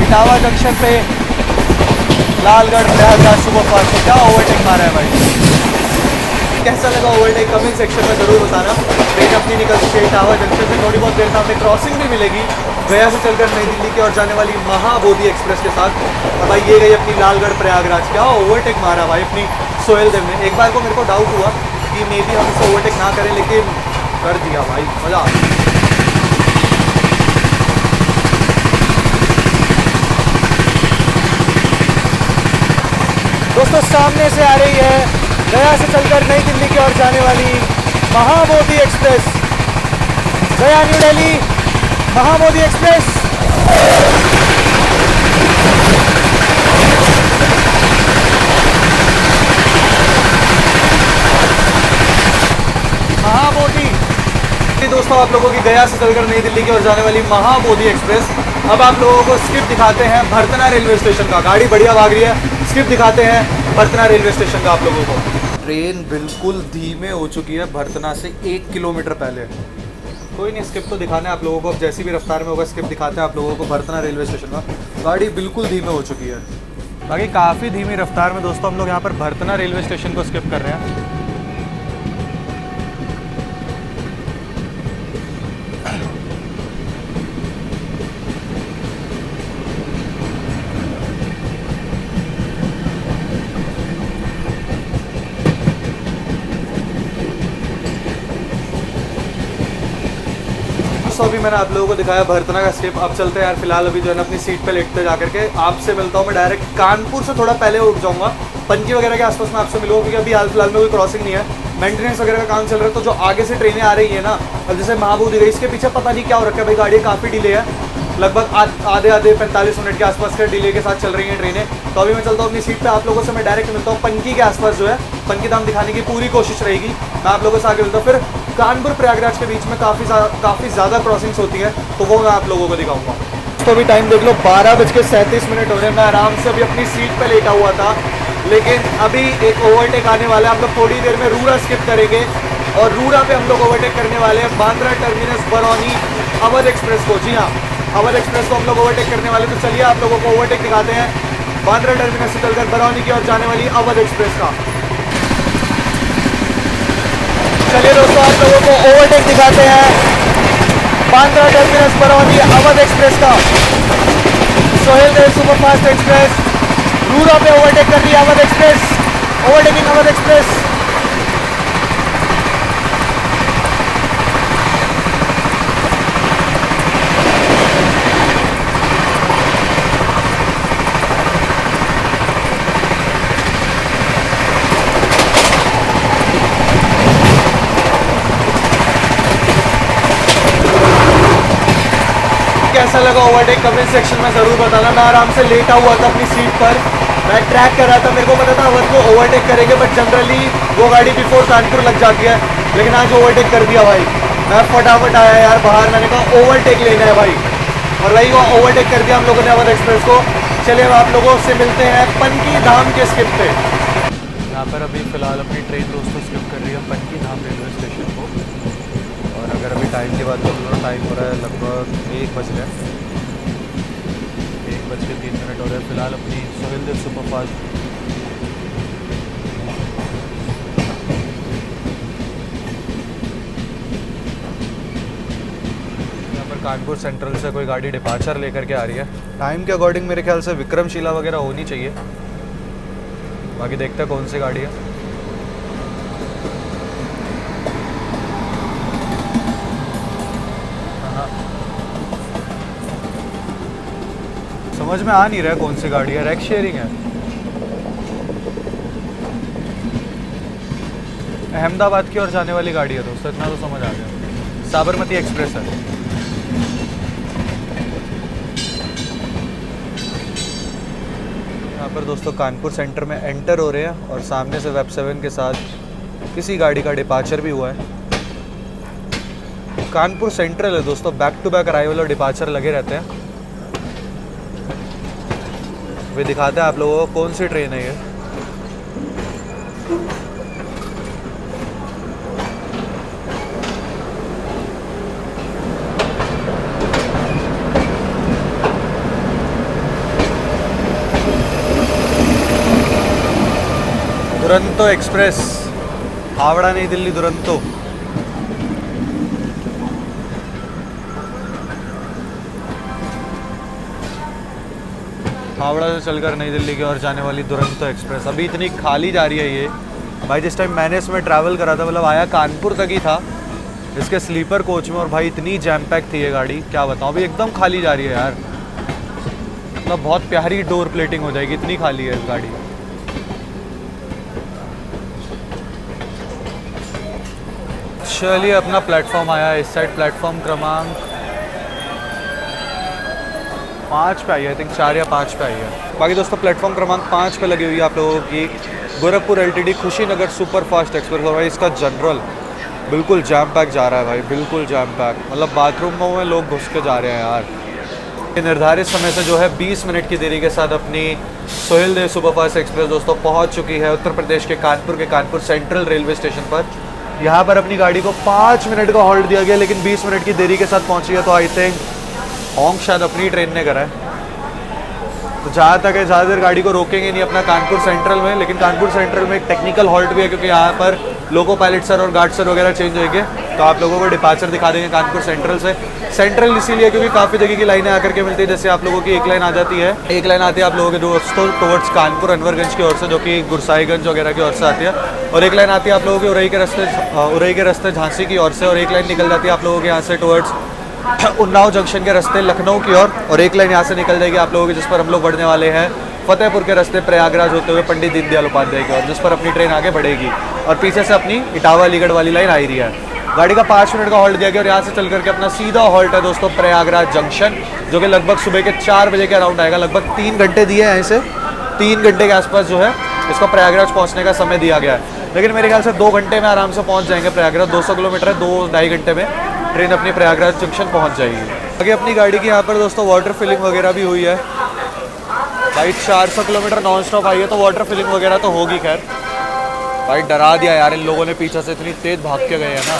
इटावा जंक्शन पे लालगढ़ प्रयागराज सुपरफास्ट को, क्या ओवरटेक मारा है भाई। कैसा लगा ओवरटेक कमेंट सेक्शन में ज़रूर बताना। ट्रेन अपनी निकल चुकी है इटावा जंक्शन से, थोड़ी बहुत देर में हमें क्रॉसिंग भी मिलेगी गया से चलकर नई दिल्ली की ओर जाने वाली महाबोधि एक्सप्रेस के साथ। और भाई ये गई अपनी लालगढ़ प्रयागराज, क्या ओवरटेक मारा भाई अपनी सुहेल देव ने। एक बार को मेरे को डाउट हुआ कि मे बी हम इसे ओवरटेक ना करें, लेकिन कर दिया भाई, मज़ा आ गया। दोस्तों सामने से आ रही है गया से चलकर नई दिल्ली की ओर जाने वाली महाबोधि एक्सप्रेस, गया न्यू दिल्ली महाबोधि एक्सप्रेस। महाबोधि दोस्तों आप लोगों की गया से चलकर नई दिल्ली की ओर जाने वाली महाबोधि एक्सप्रेस। अब आप लोगों को स्किप दिखाते हैं भरतना रेलवे स्टेशन का, गाड़ी बढ़िया भाग रही है। स्किप दिखाते हैं भरतना रेलवे स्टेशन का आप लोगों को। ट्रेन बिल्कुल धीमे हो चुकी है भरतना से 1 किलोमीटर पहले, कोई नहीं, स्किप तो दिखाना है आप लोगों को, अब जैसी भी रफ्तार में होगा स्किप दिखाते हैं आप लोगों को। भरतना रेलवे स्टेशन का गाड़ी बिल्कुल धीमे हो चुकी है, बाकी काफ़ी धीमी रफ्तार में दोस्तों हम लोग यहाँ पर भरतना रेलवे स्टेशन को स्किप कर रहे हैं। तो अभी मैंने आप लोगों को दिखाया भरतना का स्किप। अब चलते हैं यार फिलहाल, अभी जो है ना अपनी सीट पे लेटते जा करके आपसे मिलता हूँ मैं डायरेक्ट कानपुर से थोड़ा पहले उठ जाऊँगा, पनकी वगैरह के आसपास में आपसे मिलूंगा, क्योंकि अभी हाल फिलहाल में कोई क्रॉसिंग नहीं है, मेंटेनेंस वगैरह का काम चल रहा है। तो जो आगे से ट्रेनें आ रही है ना, अब जैसे महाबूदी गई, इसके पीछे पता नहीं क्या हो रखा है भाई, गाड़ी काफ़ी डिले है, लगभग आधे 45 मिनट के आसपास के डिले के साथ चल रही हैं ट्रेनें। तो अभी मैं चलता हूँ अपनी सीट पे, आप लोगों से मैं डायरेक्ट मिलता हूँ पनकी के आसपास जो है, पनकी धाम दिखाने की पूरी कोशिश रहेगी, मैं आप लोगों से आगे मिलता हूँ। फिर कानपुर प्रयागराज के बीच में काफ़ी ज़्यादा क्रॉसिंग्स होती है, तो वो मैं आप लोगों को दिखाऊंगा। तो अभी टाइम देख लो 12:37 हो रहे हैं, मैं आराम से अभी अपनी सीट पे लेटा हुआ था, लेकिन अभी एक ओवरटेक आने वाला है। हम लोग थोड़ी देर में रूड़ा स्किप करेंगे और रूड़ा पे हम लोग ओवरटेक करने वाले हैं बांद्रा टर्मिनस बरौनी अवध एक्सप्रेस को। जी हाँ, अवध एक्सप्रेस को हम लोग ओवरटेक करने वाले। तो चलिए आप लोगों को ओवरटेक दिखाते हैं बांद्रा टर्मिनस से चलकर बरौनी की ओर जाने वाली अवध एक्सप्रेस का। चलिए दोस्तों आप लोगों को ओवरटेक दिखाते हैं बांद्रा टर्मिनस बरौनी अवध एक्सप्रेस का। सोहेल देव सुपरफास्ट एक्सप्रेस रूड़ा पे ओवरटेक कर रही है Awadh express, overtaking Awadh express. कैसा लगा ओवरटेक कमेंट सेक्शन में ज़रूर बताना। मैं आराम से लेटा हुआ था अपनी सीट पर, मैं ट्रैक कर रहा था, मेरे को पता था अवध को ओवरटेक करेंगे, बट जनरली वो गाड़ी बिफोर कानपुर लग जाती है, लेकिन आज ओवरटेक कर दिया भाई। मैं फटाफट आया यार बाहर, मैंने कहा ओवरटेक लेना है भाई, और भाई वो ओवरटेक कर दिया हम लोगों ने अवध एक्सप्रेस को। चलिए अब आप लोगों से मिलते हैं पनकी धाम के स्किप पे। यहाँ पर अभी फ़िलहाल अपनी ट्रेन दोस्तों स्किप कर रही है पनकी धाम रेलवे स्टेशन को, और अगर अभी टाइम की बात करूँ तो टाइम हो रहा है लगभग 1 बज रहा है, 1:03 हो रहा है। फ़िलहाल अपनी सोहेल देव सुपरफास्ट यहाँ पर कानपुर सेंट्रल से कोई गाड़ी डिपार्चर लेकर के आ रही है। टाइम के अकॉर्डिंग मेरे ख्याल से विक्रमशिला वगैरह होनी चाहिए, बाकी देखते हैं कौन सी गाड़ी है। समझ में आ नहीं रहा है कौन सी गाड़ी है, रैक शेयरिंग है। अहमदाबाद की ओर जाने वाली गाड़ी है दोस्तों, इतना तो समझ आ गया। साबरमती एक्सप्रेस है। यहाँ पर दोस्तों कानपुर सेंटर में एंटर हो रहे हैं, और सामने से वेब 7 के साथ किसी गाड़ी का डिपार्चर भी हुआ है। कानपुर सेंट्रल है दोस्तों, बैक टू बैक अराइवल और डिपार्चर लगे रहते हैं। वे दिखाते हैं आप लोगों को कौन सी ट्रेन है ये। दुरंतो एक्सप्रेस, हावड़ा नई दिल्ली दुरंतो। हावड़ा से चलकर नई दिल्ली की ओर जाने वाली दुरंतो एक्सप्रेस। अभी इतनी खाली जा रही है ये भाई, जिस टाइम मैंने इसमें ट्रैवल करा था मतलब आया कानपुर तक ही था इसके स्लीपर कोच में, और भाई इतनी जैम पैक थी ये गाड़ी, क्या बताऊँ। अभी एकदम खाली जा रही है यार, मतलब बहुत प्यारी डोर प्लेटिंग हो जाएगी, इतनी खाली है इस गाड़ी। चलिए अपना प्लेटफॉर्म आया, इस साइड प्लेटफॉर्म क्रमांक 5 पे आई है, आई थिंक 4 या 5 पे आई है। बाकी दोस्तों प्लेटफॉर्म क्रमांक 5 पे लगी हुई है आप लोगों की Gorakhpur LTD Kushinagar super fast express. और भाई इसका जनरल बिल्कुल जैम पैक जा रहा है भाई, बिल्कुल जैम पैक, मतलब बाथरूमों में लोग घुस के जा रहे हैं यार। निर्धारित समय से जो है 20 मिनट की देरी के साथ अपनी सोहेल देव सुपरफास्ट एक्सप्रेस दोस्तों पहुंच चुकी है उत्तर प्रदेश के कानपुर सेंट्रल रेलवे स्टेशन पर। यहाँ पर अपनी गाड़ी को 5 मिनट का हॉल्ट दिया गया, लेकिन 20 मिनट की देरी के साथ पहुँची है। तो आई थिंक हॉन्क शायद अपनी ट्रेन ने करा है। तो जहाँ तक है ज़्यादा देर गाड़ी को रोकेंगे नहीं अपना कानपुर सेंट्रल में, लेकिन कानपुर सेंट्रल में एक टेक्निकल हॉल्ट भी है, क्योंकि यहाँ पर लोको पायलट सर और गार्ड सर वगैरह चेंज होंगे। तो आप लोगों को डिपार्चर दिखा देंगे कानपुर सेंट्रल से। सेंट्रल इसीलिए क्योंकि काफ़ी जगह की लाइनें आकर के मिलती है। जैसे आप लोगों की एक लाइन आ जाती है, एक लाइन आती है आप लोगों के दोस्तों टुवर्ड्स कानपुर अनवरगंज की ओर से, जो कि गुरसाईगंज वगैरह की ओर से आती है, और एक लाइन आती है आप लोगों के उरई के रास्ते झांसी की ओर से, और एक लाइन निकल जाती है आप लोगों के यहाँ से टुवर्ड्स उन्नाव जंक्शन के रास्ते लखनऊ की ओर, और एक लाइन यहाँ से निकल जाएगी आप लोगों की जिस पर हम लोग बढ़ने वाले हैं फतेहपुर के रास्ते प्रयागराज होते हुए पंडित दीनदयाल उपाध्याय की ओर, जिस पर अपनी ट्रेन आगे बढ़ेगी। और पीछे से अपनी इटावा अलीगढ़ वाली लाइन आ रही है। गाड़ी का 5 मिनट का हॉल्ट दिया गया, और यहाँ से चल करके अपना सीधा हॉल्ट है दोस्तों प्रयागराज जंक्शन, जो कि लगभग सुबह के 4 बजे के अराउंड आएगा। लगभग 3 घंटे दिए हैं, यहाँ से 3 घंटे के आसपास जो है इसको प्रयागराज पहुँचने का समय दिया गया है। लेकिन मेरे ख्याल से 2 घंटे में आराम से पहुँच जाएंगे प्रयागराज। 200 किलोमीटर है, 2-2.5 घंटे में ट्रेन अपनी प्रयागराज जंक्शन पहुँच जाएगी। आगे अपनी गाड़ी की यहाँ पर दोस्तों वाटर फिलिंग वगैरह भी हुई है। भाई 400 किलोमीटर नॉन स्टॉप आई है, तो वाटर फिलिंग वगैरह तो होगी। खैर भाई डरा दिया यार इन लोगों ने, पीछे से इतनी तेज़ भाग के गए हैं ना।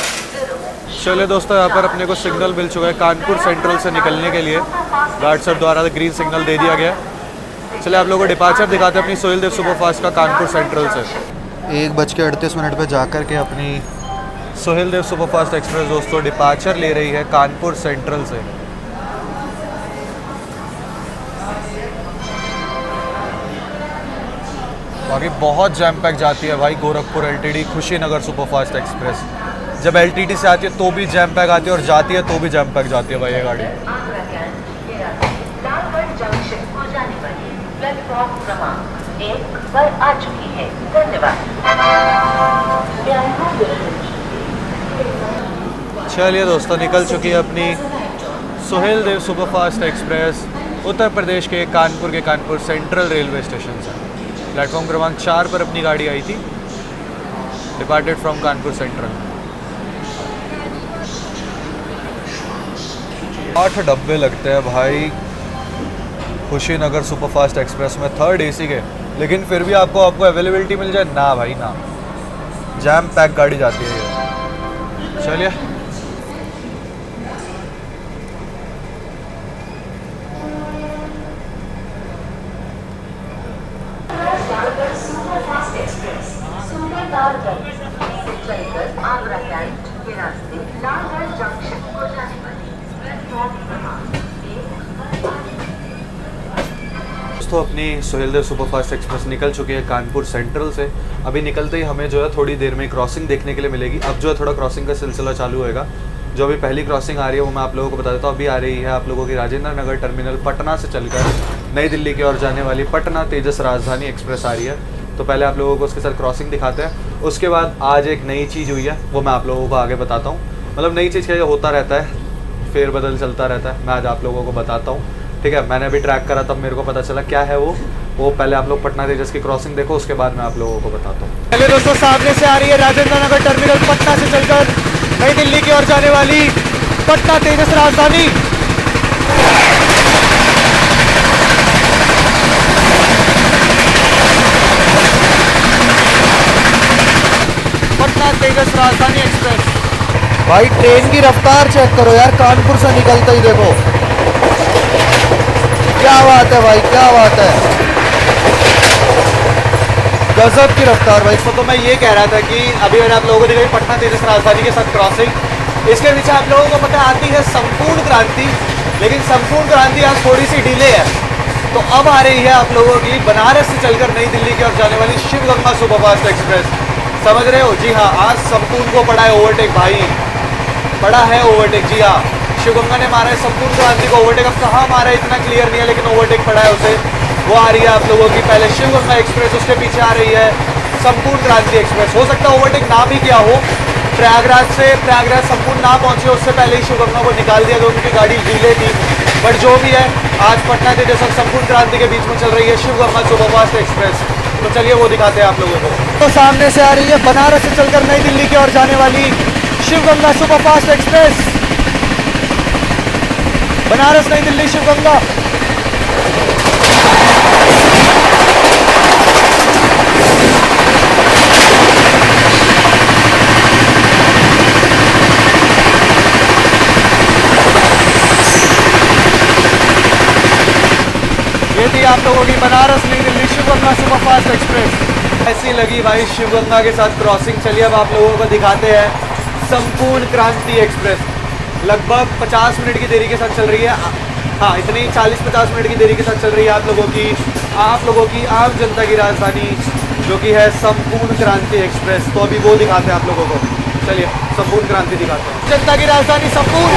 चलिए दोस्तों, यहाँ पर अपने को सिग्नल मिल चुका है कानपुर सेंट्रल से निकलने के लिए। गार्ड सर द्वारा ग्रीन सिग्नल दे दिया गया। चलिए आप लोगों को डिपार्चर दिखाते हैं अपनी सोहेल देव सुपरफास्ट का कानपुर सेंट्रल से। 1:38 पर जाकर के अपनी सोहेल देव सुपरफास्ट एक्सप्रेस दोस्तों डिपार्चर ले रही है कानपुर सेंट्रल से। बाकी बहुत जैम पैक जाती है भाई Gorakhpur LTD Kushinagar superfast express. जब एलटीडी से आती है तो भी जैम पैक आती है, और जाती है तो भी जैम पैक जाती है भाई ये गाड़ी। प्लेटफॉर्म क्रमांक 1 पर आ चुकी है। धन्यवाद। चलिए दोस्तों, निकल चुकी है अपनी सोहेल देव सुपरफास्ट एक्सप्रेस उत्तर प्रदेश के कानपुर सेंट्रल रेलवे स्टेशन से। प्लेटफॉर्म क्रमांक 4 पर अपनी गाड़ी आई थी, डिपार्टेड फ्रॉम कानपुर सेंट्रल। 8 डब्बे लगते हैं भाई खुशीनगर सुपरफास्ट एक्सप्रेस में 3rd AC के, लेकिन फिर भी आपको अवेलेबिलिटी मिल जाए ना भाई ना, जैम पैक गाड़ी जाती है ये। चलिए आगरा कैंट के रास्ते लालगढ़ जंक्शन को जाने वाली प्लेटफॉर्म क्रमांक 1। तो अपनी सोहेल देव सुपरफास्ट एक्सप्रेस निकल चुकी है कानपुर सेंट्रल से। अभी निकलते ही हमें जो है थोड़ी देर में क्रॉसिंग देखने के लिए मिलेगी। अब जो है थोड़ा क्रॉसिंग का सिलसिला चालू होएगा। जो अभी पहली क्रॉसिंग आ रही है वो मैं आप लोगों को बता देता हूँ। अभी आ रही है आप लोगों की राजेंद्र नगर टर्मिनल पटना से चलकर नई दिल्ली की ओर जाने वाली पटना तेजस राजधानी एक्सप्रेस आ रही है। तो पहले आप लोगों को उसके साथ क्रॉसिंग दिखाते हैं। उसके बाद आज एक नई चीज़ हुई है, वो मैं आप लोगों को आगे बताता हूँ। मतलब नई चीज़ क्या होता रहता है, फेरबदल चलता रहता है, मैं आज आप लोगों को बताता हूँ। ठीक है, मैंने अभी ट्रैक करा तब मेरे को पता चला क्या है वो पहले आप लोग पटना तेजस की क्रॉसिंग देखो, उसके बाद मैं आप लोगों को बताता हूँ। पहले दोस्तों सामने से आ रही है राजेंद्र नगर टर्मिनल पटना से चलकर नई दिल्ली की ओर जाने वाली पटना तेजस राजधानी। पटना तेजस राजधानी एक्सप्रेस। भाई ट्रेन की रफ्तार चेक करो यार, कानपुर से निकलते ही देखो, क्या बात है भाई, क्या बात है, गजब की रफ्तार भाई। तो मैं ये कह रहा था कि अभी मैंने आप लोगों को दिखाई पटना तेजस राजधानी के साथ क्रॉसिंग। इसके पीछे आप लोगों को पता आती है संपूर्ण क्रांति, लेकिन संपूर्ण क्रांति आज थोड़ी सी डिले है। तो अब आ रही है आप लोगों की बनारस से चलकर नई दिल्ली की ओर जाने वाली शिव गंगा सुपरफास्ट एक्सप्रेस। समझ रहे हो? जी हाँ, आज संपूर्ण को पड़ा है ओवरटेक भाई, पड़ा है ओवरटेक। जी हाँ, शिवगंगा ने मारा है संपूर्ण क्रांति को ओवरटेक। अब कहाँ मारा है इतना क्लियर नहीं है, लेकिन ओवरटेक पड़ा है उसे। वो आ रही है आप लोगों की पहले शिवगंगा एक्सप्रेस, उसके पीछे आ रही है संपूर्ण क्रांति एक्सप्रेस। हो सकता है ओवरटेक ना भी किया हो, प्रयागराज संपूर्ण ना पहुंचे उससे पहले ही शिवगंगा को निकाल दिया, क्योंकि उनकी गाड़ी डिले थी। बट जो भी है, आज पटना के जैसा संपूर्ण क्रांति के बीच में चल रही है शिवगंगा सुपरफास्ट एक्सप्रेस। तो चलिए वो दिखाते हैं आप लोगों को। तो सामने से आ रही है बनारस से चलकर नई दिल्ली की ओर जाने वाली शिवगंगा सुपरफास्ट एक्सप्रेस। बनारस नई दिल्ली शिवगंगा। आप लोगों की बनारस नई दिल्ली शिव गंगा सुपरफास्ट एक्सप्रेस। ऐसी लगी भाई शिव गंगा के साथ क्रॉसिंग। चलिए अब आप लोगों को दिखाते हैं संपूर्ण क्रांति एक्सप्रेस। लगभग 50 मिनट की देरी के साथ चल रही है। हाँ, इतनी 40-50 मिनट की देरी के साथ चल रही है आप लोगों की आम जनता की राजधानी जो कि है संपूर्ण क्रांति एक्सप्रेस। तो अभी वो दिखाते हैं आप लोगों को। चलिए संपूर्ण क्रांति दिखाते हैं। जनता की राजधानी संपूर्ण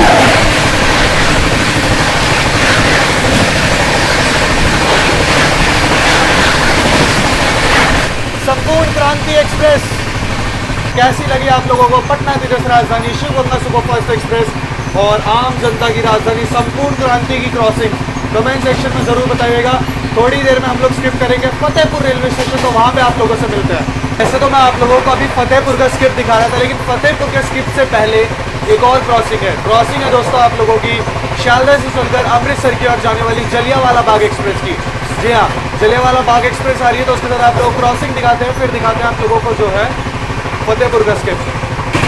क्रांति एक्सप्रेस कैसी लगी आप लोगों को? पटना तीर्थ राजधानी शिव गंगा सुपरफास्ट एक्सप्रेस और आम जनता की राजधानी संपूर्ण क्रांति की क्रॉसिंग कमेंट सेक्शन में जरूर बताइएगा। थोड़ी देर में हम लोग स्किप करेंगे फतेहपुर रेलवे स्टेशन, तो वहाँ पे आप लोगों से मिलते हैं। ऐसे तो मैं आप लोगों को अभी फतेहपुर का स्किप दिखा रहा था, लेकिन फतेहपुर के स्किप से पहले एक और क्रॉसिंग है दोस्तों आप लोगों की शालदा से चलकर अमृतसर की ओर जाने वाली जलियांवाला बाग एक्सप्रेस की। जी हाँ, जलियांवाला बाग एक्सप्रेस आ रही है, तो उसके साथ आप लोग क्रॉसिंग दिखाते हैं, फिर दिखाते हैं आप लोगों को जो है फतेहपुर का स्किप।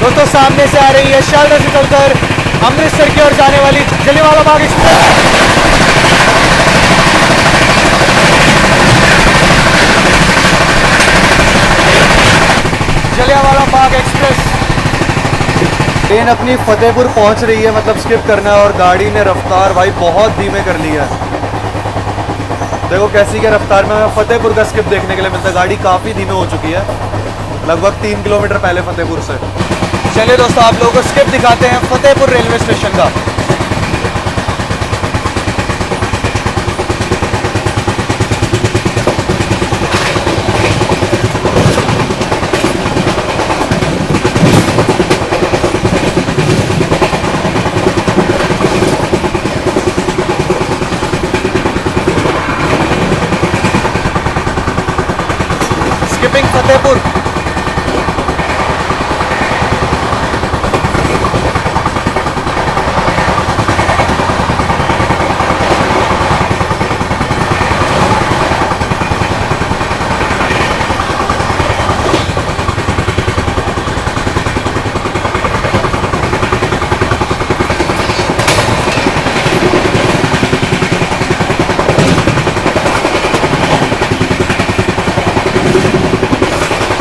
दोस्तों सामने से आ रही है शालदा से चलकर अमृतसर की ओर जाने वाली Jallianwala Bagh express. Jallianwala Bagh express train अपनी फतेहपुर पहुंच रही है, मतलब स्किप करना है, और गाड़ी ने रफ्तार भाई बहुत धीमे कर ली है। देखो कैसी क्या रफ्तार में हमें फतेहपुर का स्किप देखने के लिए मिलता है। गाड़ी काफ़ी धीमे हो चुकी है, लगभग 3 किलोमीटर पहले फतेहपुर से। चलिए दोस्तों आप लोगों को स्किप दिखाते हैं फतेहपुर रेलवे स्टेशन का। स्किपिंग फतेहपुर।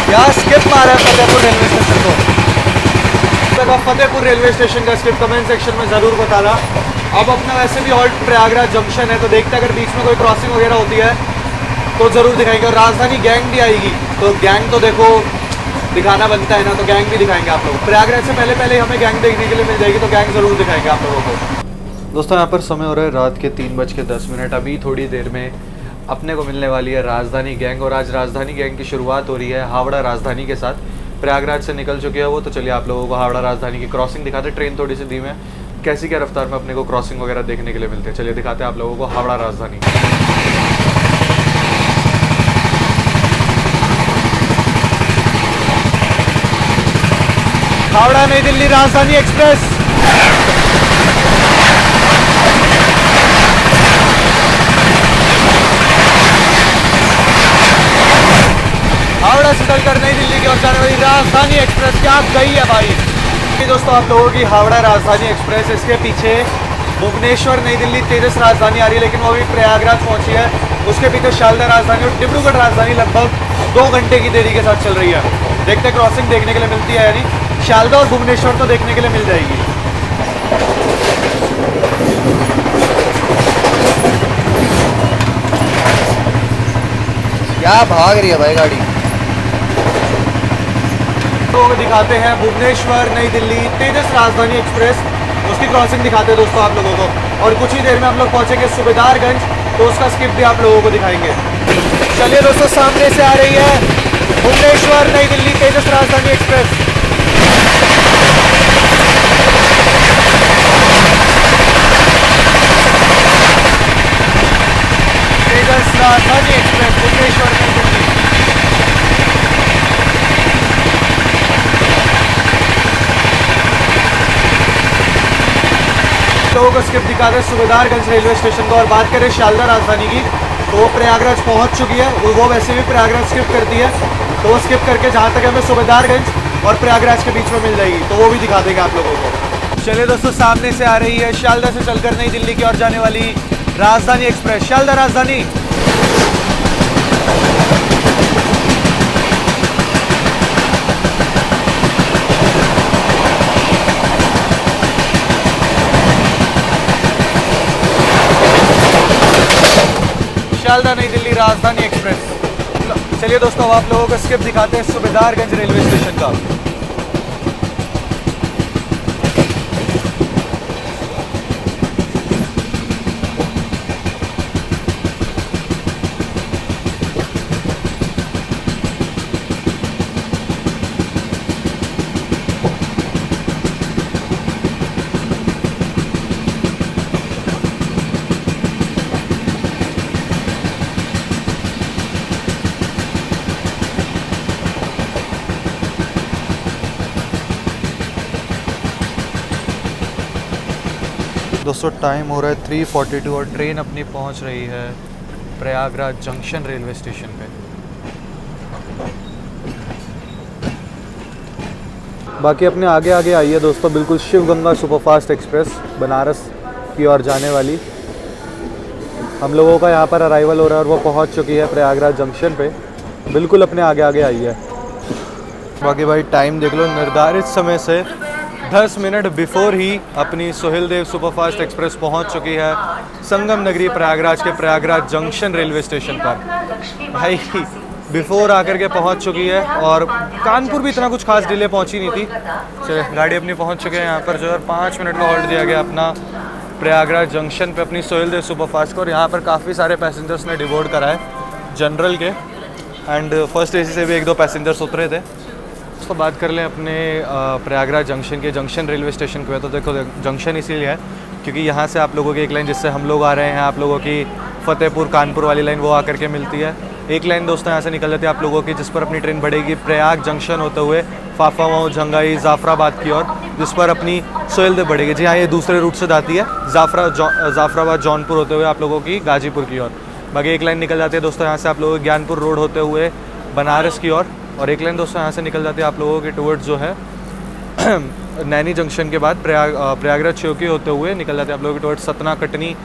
यहाँ स्किप मारा है फतेहपुर रेलवे स्टेशन को। फतेहपुर रेलवे स्टेशन का स्किप कमेंट सेक्शन में ज़रूर बताना। अब अपना वैसे भी ऑल्ट प्रयागराज जंक्शन है, तो देखते हैं अगर बीच में कोई क्रॉसिंग वगैरह होती है तो ज़रूर दिखाएंगे। और राजधानी गैंग भी आएगी, तो गैंग तो देखो दिखाना बनता है ना, तो गैंग भी दिखाएंगे आप लोग। प्रयागराज से पहले हमें गैंग देखने के लिए मिल जाएगी, तो गैंग ज़रूर दिखाएंगे आप लोगों को। दोस्तों यहाँ पर समय हो रहा है रात के 3:10। अभी थोड़ी देर में अपने को मिलने वाली है राजधानी गैंग, और आज राजधानी गैंग की शुरुआत हो रही है हावड़ा राजधानी के साथ। प्रयागराज से निकल चुके हैं वो, तो चलिए आप लोगों को हावड़ा राजधानी की क्रॉसिंग दिखाते हैं। ट्रेन थोड़ी सी धीमे है, कैसी क्या रफ्तार में अपने को क्रॉसिंग वगैरह देखने के लिए मिलते हैं। चलिए दिखाते हैं आप लोगों को हावड़ा राजधानी। हावड़ा नई दिल्ली राजधानी एक्सप्रेस। हावड़ा से चलकर नई दिल्ली की ओर जाने वाली राजधानी एक्सप्रेस क्या गई है भाई। दोस्तों आप लोगों की हावड़ा राजधानी एक्सप्रेस, इसके पीछे भुवनेश्वर नई दिल्ली तेजस राजधानी आ रही है, लेकिन वो अभी प्रयागराज पहुंची है। उसके पीछे शालदा राजधानी और डिब्रूगढ़ राजधानी लगभग 2 घंटे की देरी के साथ चल रही है। देखते क्रॉसिंग देखने के लिए मिलती है, यानी शालदा और भुवनेश्वर तो देखने के लिए मिल जाएगी। क्या भाग रही है भाई गाड़ी। तो दिखाते हैं भुवनेश्वर नई दिल्ली तेजस राजधानी एक्सप्रेस, उसकी क्रॉसिंग दिखाते हैं दोस्तों आप लोगों को। और कुछ ही देर में हम लोग पहुंचेंगे सुबेदारगंज, तो उसका स्किप भी आप लोगों को दिखाएंगे। चलिए दोस्तों सामने से आ रही है भुवनेश्वर नई दिल्ली तेजस राजधानी एक्सप्रेस। तेजस राजधानी एक्सप्रेस भुवनेश्वर नई दिल्ली। लोगों को स्किप दिखाते हैं सुबेदारगंज रेलवे स्टेशन को। और बात करें शालदा राजधानी की, तो वो प्रयागराज पहुंच चुकी है। वो वैसे भी प्रयागराज स्किप करती है, तो वो स्किप करके जहां तक हमें सुबेदारगंज और प्रयागराज के बीच में मिल जाएगी, तो वो भी दिखा देंगे आप लोगों को। चलिए दोस्तों सामने से आ रही है शालदा से चलकर नई दिल्ली की ओर जाने वाली राजधानी एक्सप्रेस। शालदा राजधानी सियालदा नई दिल्ली राजधानी एक्सप्रेस। चलिए दोस्तों, अब आप लोगों को स्किप दिखाते हैं सूबेदारगंज रेलवे स्टेशन का। दोस्तों टाइम हो रहा है 3:42 और ट्रेन अपनी पहुंच रही है प्रयागराज जंक्शन रेलवे स्टेशन पे। बाकी अपने आगे आगे आई है दोस्तों बिल्कुल शिव गंगा सुपरफास्ट एक्सप्रेस बनारस की ओर जाने वाली। हम लोगों का यहाँ पर अराइवल हो रहा है और वो पहुँच चुकी है प्रयागराज जंक्शन पे, बिल्कुल अपने आगे आगे आई है। बाकी भाई टाइम देख लो, निर्धारित समय से 10 मिनट बिफोर ही अपनी सोहेलदेव सुपरफास्ट एक्सप्रेस पहुंच चुकी है संगम नगरी प्रयागराज के प्रयागराज जंक्शन रेलवे स्टेशन पर। भाई बिफोर आकर के पहुंच चुकी है और कानपुर भी इतना कुछ खास डिले पहुंची नहीं थी। चलिए गाड़ी अपनी पहुंच चुकी है यहाँ पर, जो है 5 मिनट का होल्ड दिया गया अपना प्रयागराज जंक्शन पे अपनी सोहेलदेव सुपरफास्ट को। और यहाँ पर काफ़ी सारे पैसेंजर्स ने डिबोर्ड करा है जनरल के, एंड फर्स्ट एसी से भी 1-2 पैसेंजर्स उतरे थे। तो बात कर लें अपने प्रयागराज जंक्शन के जंक्शन रेलवे स्टेशन पे। तो देखो जंक्शन इसीलिए है क्योंकि यहाँ से आप लोगों की एक लाइन जिससे हम लोग आ रहे हैं, आप लोगों की फतेहपुर कानपुर वाली लाइन वो आकर के मिलती है। एक लाइन दोस्तों यहाँ से निकल जाती है आप लोगों की, जिस पर अपनी ट्रेन बढ़ेगी प्रयाग जंक्शन होते हुए फाफामऊ, झंगाई, जाफराबाद की ओर, जिस पर अपनी सोहेलदेव बढ़ेगी। जी हाँ, ये दूसरे रूट से जाती है जाफराबाद जौनपुर होते हुए आप लोगों की गाजीपुर की ओर। बाकी एक लाइन निकल जाती है दोस्तों यहाँ से आप लोगों की ज्ञानपुर रोड होते हुए बनारस की ओर, और एक लाइन दोस्तों यहाँ से निकल जाती है आप लोगों की टुवर्ड्स जो है नैनी जंक्शन के बाद प्रयागराज चौकी होते हुए निकल जाते हैं आप लोगों की टुवर्ड्स सतना, कटनी,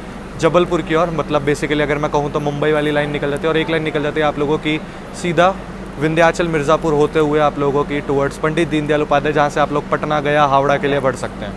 जबलपुर की ओर। मतलब बेसिकली अगर मैं कहूँ तो मुंबई वाली लाइन निकल जाती है। और एक लाइन निकल जाती है आप लोगों की सीधा विंध्याचल मिर्ज़ापुर होते हुए आप लोगों की टुवर्ड्स पंडित दीनदयाल उपाध्याय, जहाँ से आप लोग पटना, गया, हावड़ा के लिए बढ़ सकते हैं।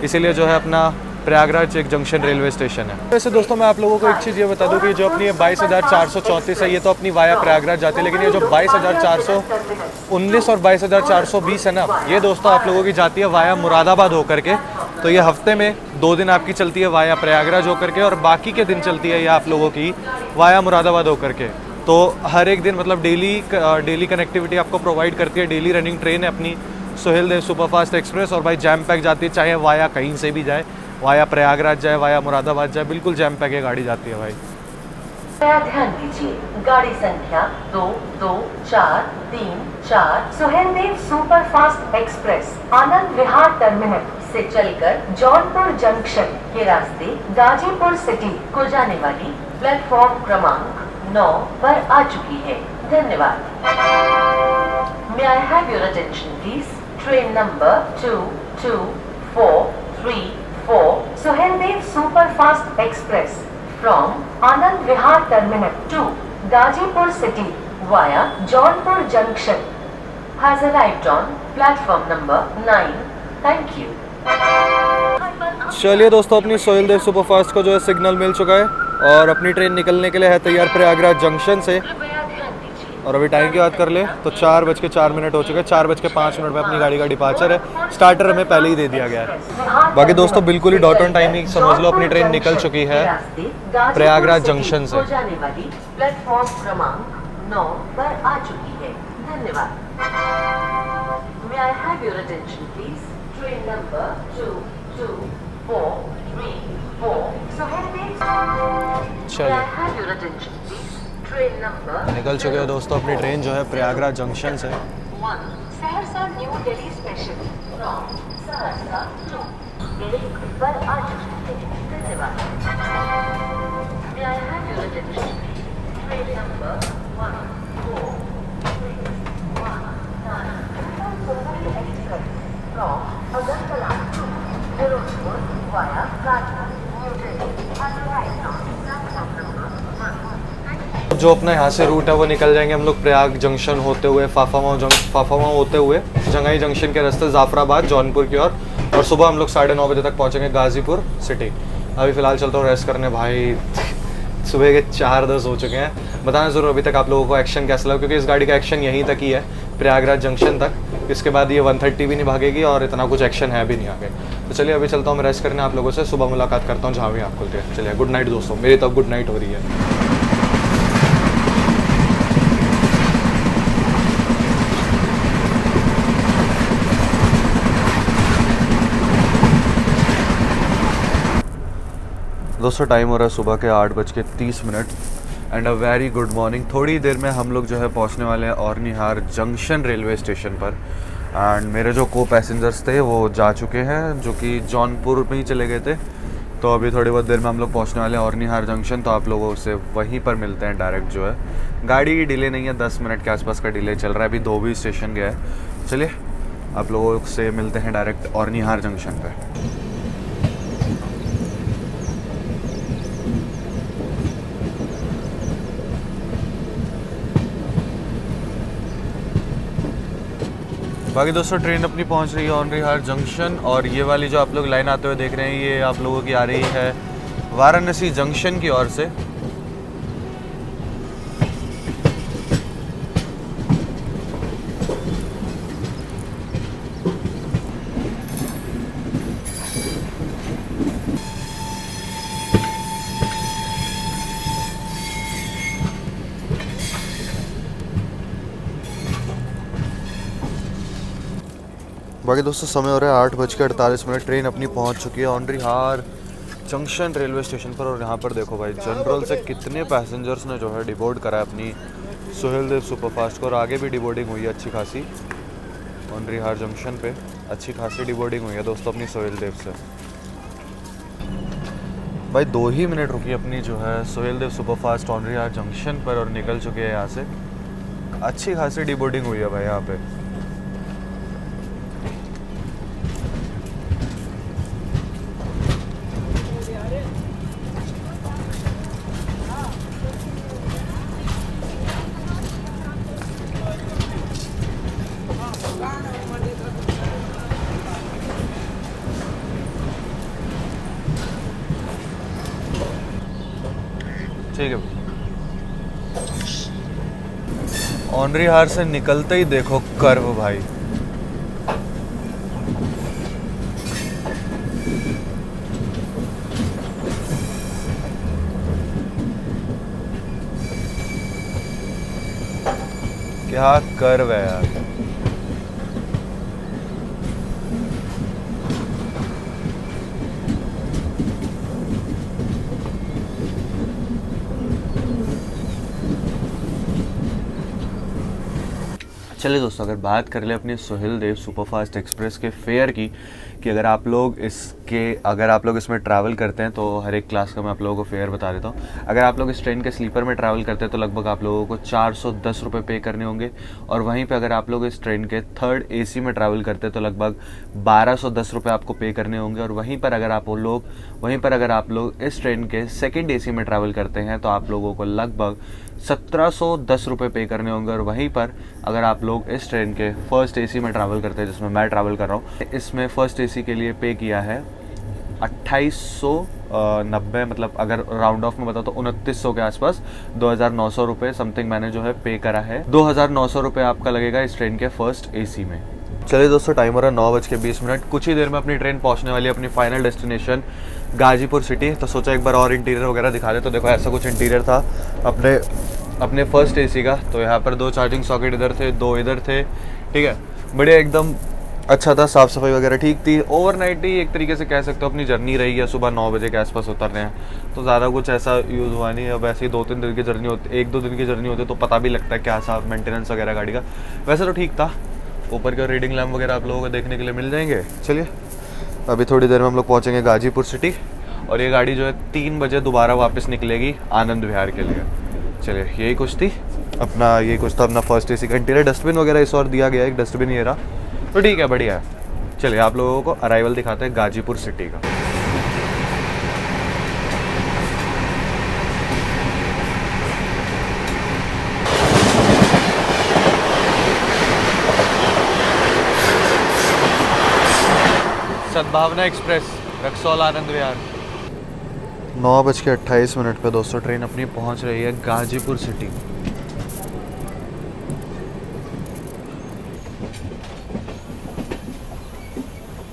इसीलिए जो है अपना प्रयागराज एक जंक्शन रेलवे स्टेशन है। वैसे दोस्तों मैं आप लोगों को एक चीज़ ये बता दूं कि जो अपनी 22,434 है ये तो अपनी वाया प्रयागराज जाती है, लेकिन ये जो 22,419 और 22,420 है ना, ये दोस्तों आप लोगों की जाती है वाया मुरादाबाद होकर के। तो ये हफ्ते में 2 दिन आपकी चलती है वाया प्रयागराज होकर के, और बाकी के दिन चलती है ये आप लोगों की वाया मुरादाबाद होकर के। तो हर एक दिन मतलब डेली कनेक्टिविटी आपको प्रोवाइड करती है, डेली रनिंग ट्रेन है अपनी सोहेलदेव सुपरफास्ट एक्सप्रेस। और भाई जैम पैक जाती है, चाहे वाया कहीं से भी जाए, वाया प्रयागराज जाए, वाया मुरादाबाद जाए, बिल्कुल जैम पैक ये गाड़ी जाती है भाई। ध्यान दीजिए, गाड़ी संख्या 2243 Suheldev superfast express Anand Vihar terminal से चलकर जौनपुर जंक्शन के रास्ते गाजीपुर सिटी को जाने वाली प्लेटफॉर्म क्रमांक 9 पर आ चुकी है। धन्यवाद। May I have your attention please? Train number 22434 Soheldev Superfast Express from Anand Vihar Terminal to Gazipur City via Jaunpur Junction has arrived on platform number 9. Thank you. चलिए दोस्तों, अपनी सोहेलदेव सुपरफास्ट को जो है सिग्नल मिल चुका है और अपनी ट्रेन निकलने के लिए है तैयार प्रयागराज जंक्शन से। और अभी टाइम की बात कर ले तो 4:04 हो चुके हैं। 4:05 में अपनी गाड़ी का डिपार्चर है। स्टार्टर हमें पहले ही दे दिया गया है। बाकी दोस्तों बिल्कुल ही डॉट ऑन टाइम ही समझ लो, अपनी ट्रेन निकल चुकी है प्रयागराज जंक्शन से। प्लेटफॉर्म क्रमांक 9 पर आ चुकी है। धन्यवाद। May I have your attention please? Train number 22434 Soheldev. May I have your attention please? Train number निकल चुके हो दोस्तों अपनी ट्रेन जो है प्रयागराज जंक्शन से। 1 Saharsa New Delhi special from Saharsa to Delhi पर आ चुकी है। धन्यवाद। May I have your attention please? Train number 1439 Express from Agartala to Firozpur via Katra, New Delhi has arrived on platform number 1. जो अपना यहाँ से रूट है वो निकल जाएंगे हम लोग प्रयाग जंक्शन होते हुए फाफामऊ होते हुए जंगाई जंक्शन के रास्ते जाफराबाद जौनपुर की ओर। और सुबह हम लोग 9:30 बजे तक पहुँचेंगे गाजीपुर सिटी। अभी फ़िलहाल चलता हूँ रेस्ट करने भाई, सुबह के 4:10 हो चुके हैं। बताना ज़रूर अभी तक आप लोगों को एक्शन कैसा लगा, क्योंकि इस गाड़ी का एक्शन यहीं तक ही है, प्रयागराज जंक्शन तक। इसके बाद ये 130 भी नहीं भागेगी और इतना कुछ एक्शन है भी नहीं आगे। तो चलिए अभी चलता हूँ मैं रेस्ट करने आप लोगों से, सुबह मुलाकात करता हूँ जहाँ भी आप खुलते हैं। चलिए गुड नाइट दोस्तों, मेरी तब गुड नाइट हो रही है। दोस्तों टाइम हो रहा है सुबह के 8:30 and a very good morning. थोड़ी देर में हम लोग जो है पहुंचने वाले हैं औरनिहार जंक्शन रेलवे स्टेशन पर। एंड मेरे जो को पैसेंजर्स थे वो जा चुके हैं, जो कि जौनपुर में ही चले गए थे। तो अभी थोड़ी बहुत देर में हम लोग पहुंचने वाले हैं औरनिहार जंक्शन। तो आप लोगों से वहीं पर मिलते हैं डायरेक्ट। जो है गाड़ी की डिले नहीं है, 10 मिनट के आसपास का डिले चल रहा है। अभी धोबी स्टेशन गया है। चलिए आप लोगों से मिलते हैं डायरेक्ट औरनिहार जंक्शन पर। बाकी दोस्तों ट्रेन अपनी पहुंच रही है औरनिहार जंक्शन। और ये वाली जो आप लोग लाइन आते हुए देख रहे हैं, ये आप लोगों की आ रही है वाराणसी जंक्शन की ओर से। बाकी दोस्तों समय हो रहा है 8:48। ट्रेन अपनी पहुंच चुकी है औरनिहार जंक्शन रेलवे स्टेशन पर। और यहाँ पर देखो भाई, जनरल से कितने पैसेंजर्स ने जो है डिबोर्ड करा है अपनी सुहेलदेव सुपरफास्ट को। और आगे भी डिबोर्डिंग हुई है अच्छी खासी औरनिहार जंक्शन पे। अच्छी खासी डिबोर्डिंग हुई है दोस्तों अपनी सुहेलदेव से। भाई 2 ही मिनट रुकी अपनी जो है सुहेलदेव सुपरफास्ट औरनिहार जंक्शन पर और निकल चुके हैं यहाँ से। अच्छी खासी डिबोर्डिंग हुई है भाई यहाँ पे। ठीक है, औरनिहार से निकलते ही देखो कर्व भाई। क्या कर्व है यार। चलिए दोस्तों, अगर बात कर ले अपने सुहेलदेव सुपरफास्ट एक्सप्रेस के फेयर की, कि अगर आप लोग इसमें ट्रैवल करते हैं तो हर एक क्लास का मैं आप लोगों को फेयर बता देता हूँ। अगर आप लोग इस ट्रेन के स्लीपर में ट्रैवल करते हैं तो लगभग आप लोगों को 410 रुपये पे करने होंगे। और वहीं पे अगर आप लोग इस ट्रेन के थर्ड AC में ट्रैवल करते हैं तो लगभग 1210 रुपये आपको पे करने होंगे। और वहीं पर अगर आप लोग इस ट्रेन के सेकेंड AC में ट्रैवल करते हैं तो आप लोगों को लगभग 1710 रुपये पे करने होंगे। और वहीं पर अगर आप लोग इस ट्रेन के फर्स्ट AC में ट्रैवल करते हैं, जिसमें मैं ट्रैवल कर रहा हूँ, इसमें फर्स्ट AC के लिए पे किया है 2890, मतलब अगर राउंड ऑफ में बताओ तो 2900 के आसपास, 2900 रुपये समथिंग मैंने जो है पे करा है। 2900 रुपये आपका लगेगा इस ट्रेन के फर्स्ट AC में। चलिए दोस्तों टाइम हो रहा है 9:20। कुछ ही देर में अपनी ट्रेन पहुंचने वाली है अपनी फाइनल डेस्टिनेशन गाजीपुर सिटी। तो सोचा एक बार और इंटीरियर वगैरह दिखा दे। तो देखो ऐसा कुछ इंटीरियर था अपने फर्स्ट AC का। तो यहाँ पर 2 चार्जिंग सॉकेट इधर थे, 2 इधर थे। ठीक है, बढ़िया एकदम अच्छा था, साफ़ सफाई वगैरह ठीक थी। ओवरनाइट ही एक तरीके से कह सकते हो अपनी जर्नी रही है। सुबह 9 बजे के आसपास उतर रहे हैं तो ज़्यादा कुछ ऐसा यूज़ हुआ नहीं। अब ऐसे ही 2-3 दिन की जर्नी होती, 1-2 दिन की जर्नी होती तो पता भी लगता है क्या सा मेंटेनेंस वगैरह गाड़ी का। वैसे तो ठीक था। ऊपर के रीडिंग लैम्प वगैरह आप लोगों को देखने के लिए मिल जाएंगे। चलिए अभी थोड़ी देर में हम लोग पहुँचेंगे गाजीपुर सिटी। और ये गाड़ी जो है 3 बजे दोबारा वापस निकलेगी आनंद विहार के लिए। चलिए यही कुछ था अपना फर्स्ट AC का इंटीरियर। डस्टबिन वगैरह इस और दिया गया है, एक डस्टबिन ये रहा तो ठीक है, बढ़िया है। चलिए आप लोगों को अराइवल दिखाते हैं गाजीपुर सिटी का। सद्भावना एक्सप्रेस, रक्सौल आनंद विहार। 9:28 पे दोस्तों ट्रेन अपनी पहुंच रही है गाजीपुर सिटी।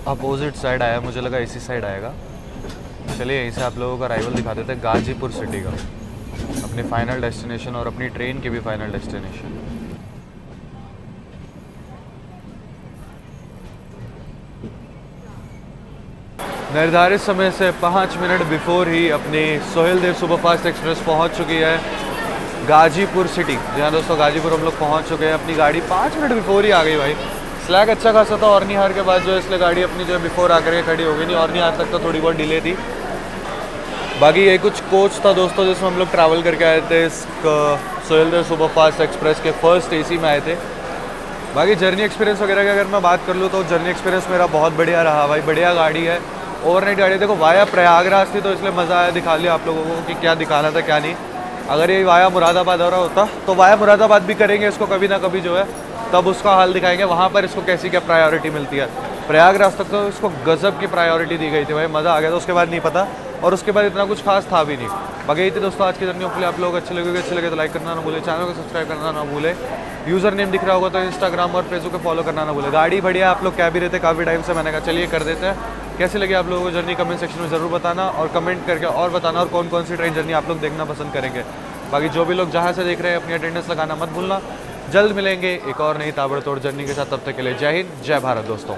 अपोजिट साइड आया, मुझे लगा इसी साइड आएगा। चलिए यहीं से आप लोगों का अराइवल दिखा देते हैं गाजीपुर सिटी का, अपनी फाइनल डेस्टिनेशन और अपनी ट्रेन की भी फाइनल डेस्टिनेशन। निर्धारित समय से 5 मिनट बिफोर ही अपनी सोहेल देव सुपरफास्ट एक्सप्रेस पहुंच चुकी है गाजीपुर सिटी। जहाँ दोस्तों गाजीपुर हम लोग पहुंच चुके हैं। अपनी गाड़ी 5 मिनट बिफोर ही आ गई भाई। स्लैग अच्छा खासा था ऑर्नी हार के बाद जो है, इसलिए गाड़ी अपनी जो है बिफोर आकर के खड़ी हो गई। नहीं ऑर्नी हार तक तो थोड़ी बहुत डिले थी। बाकी ये कुछ कोच था दोस्तों जिसमें हम लोग ट्रैवल करके आए थे। सोहेल देव सुपरफास्ट एक्सप्रेस के फर्स्ट AC में आए थे। बाकी जर्नी एक्सपीरियंस वगैरह की अगर मैं बात कर लूँ तो जर्नी एक्सपीरियंस मेरा बहुत बढ़िया रहा भाई। बढ़िया गाड़ी है, ओवरनाइट गाड़ी। देखो वाया प्रयागराज थी तो इसलिए मज़ा आया, दिखा लिया आप लोगों को कि क्या दिखाना था क्या नहीं। अगर ये वाया मुरादाबाद हो रहा होता तो वाया मुरादाबाद भी करेंगे इसको कभी ना कभी जो है, तब उसका हाल दिखाएंगे वहाँ पर इसको कैसी क्या प्रायोरिटी मिलती है। प्रयागराज तक तो इसको गजब की प्रायोरिटी दी गई थी भाई, मज़ा आ गया था। उसके बाद नहीं पता, और उसके बाद इतना कुछ खास था भी नहीं। बाकी यही थी दोस्तों आज की जर्नी। होपफुली आप लोग अच्छे लगे तो लाइक करना ना भूले, चैनल को सब्सक्राइब करना ना भूले। यूज़र नेम दिख रहा होगा तो इंस्टाग्राम और फेसबुक पे फॉलो करना ना भूले। गाड़ी बढ़िया, आप लोग क्या भी रहते काफ़ी टाइम से, मैंने कहा चलिए कर देते हैं। कैसी लगी आप लोगों को जर्नी कमेंट सेक्शन में ज़रूर बताना, और कमेंट करके और बताना और कौन कौन सी ट्रेन जर्नी आप लोग देखना पसंद करेंगे। बाकी जो भी लोग जहाँ से देख रहे हैं अपनी अटेंडेंस लगाना मत भूलना। जल्द मिलेंगे एक और नई ताबड़तोड़ जर्नी के साथ, तब तक के लिए जय हिंद जय भारत दोस्तों।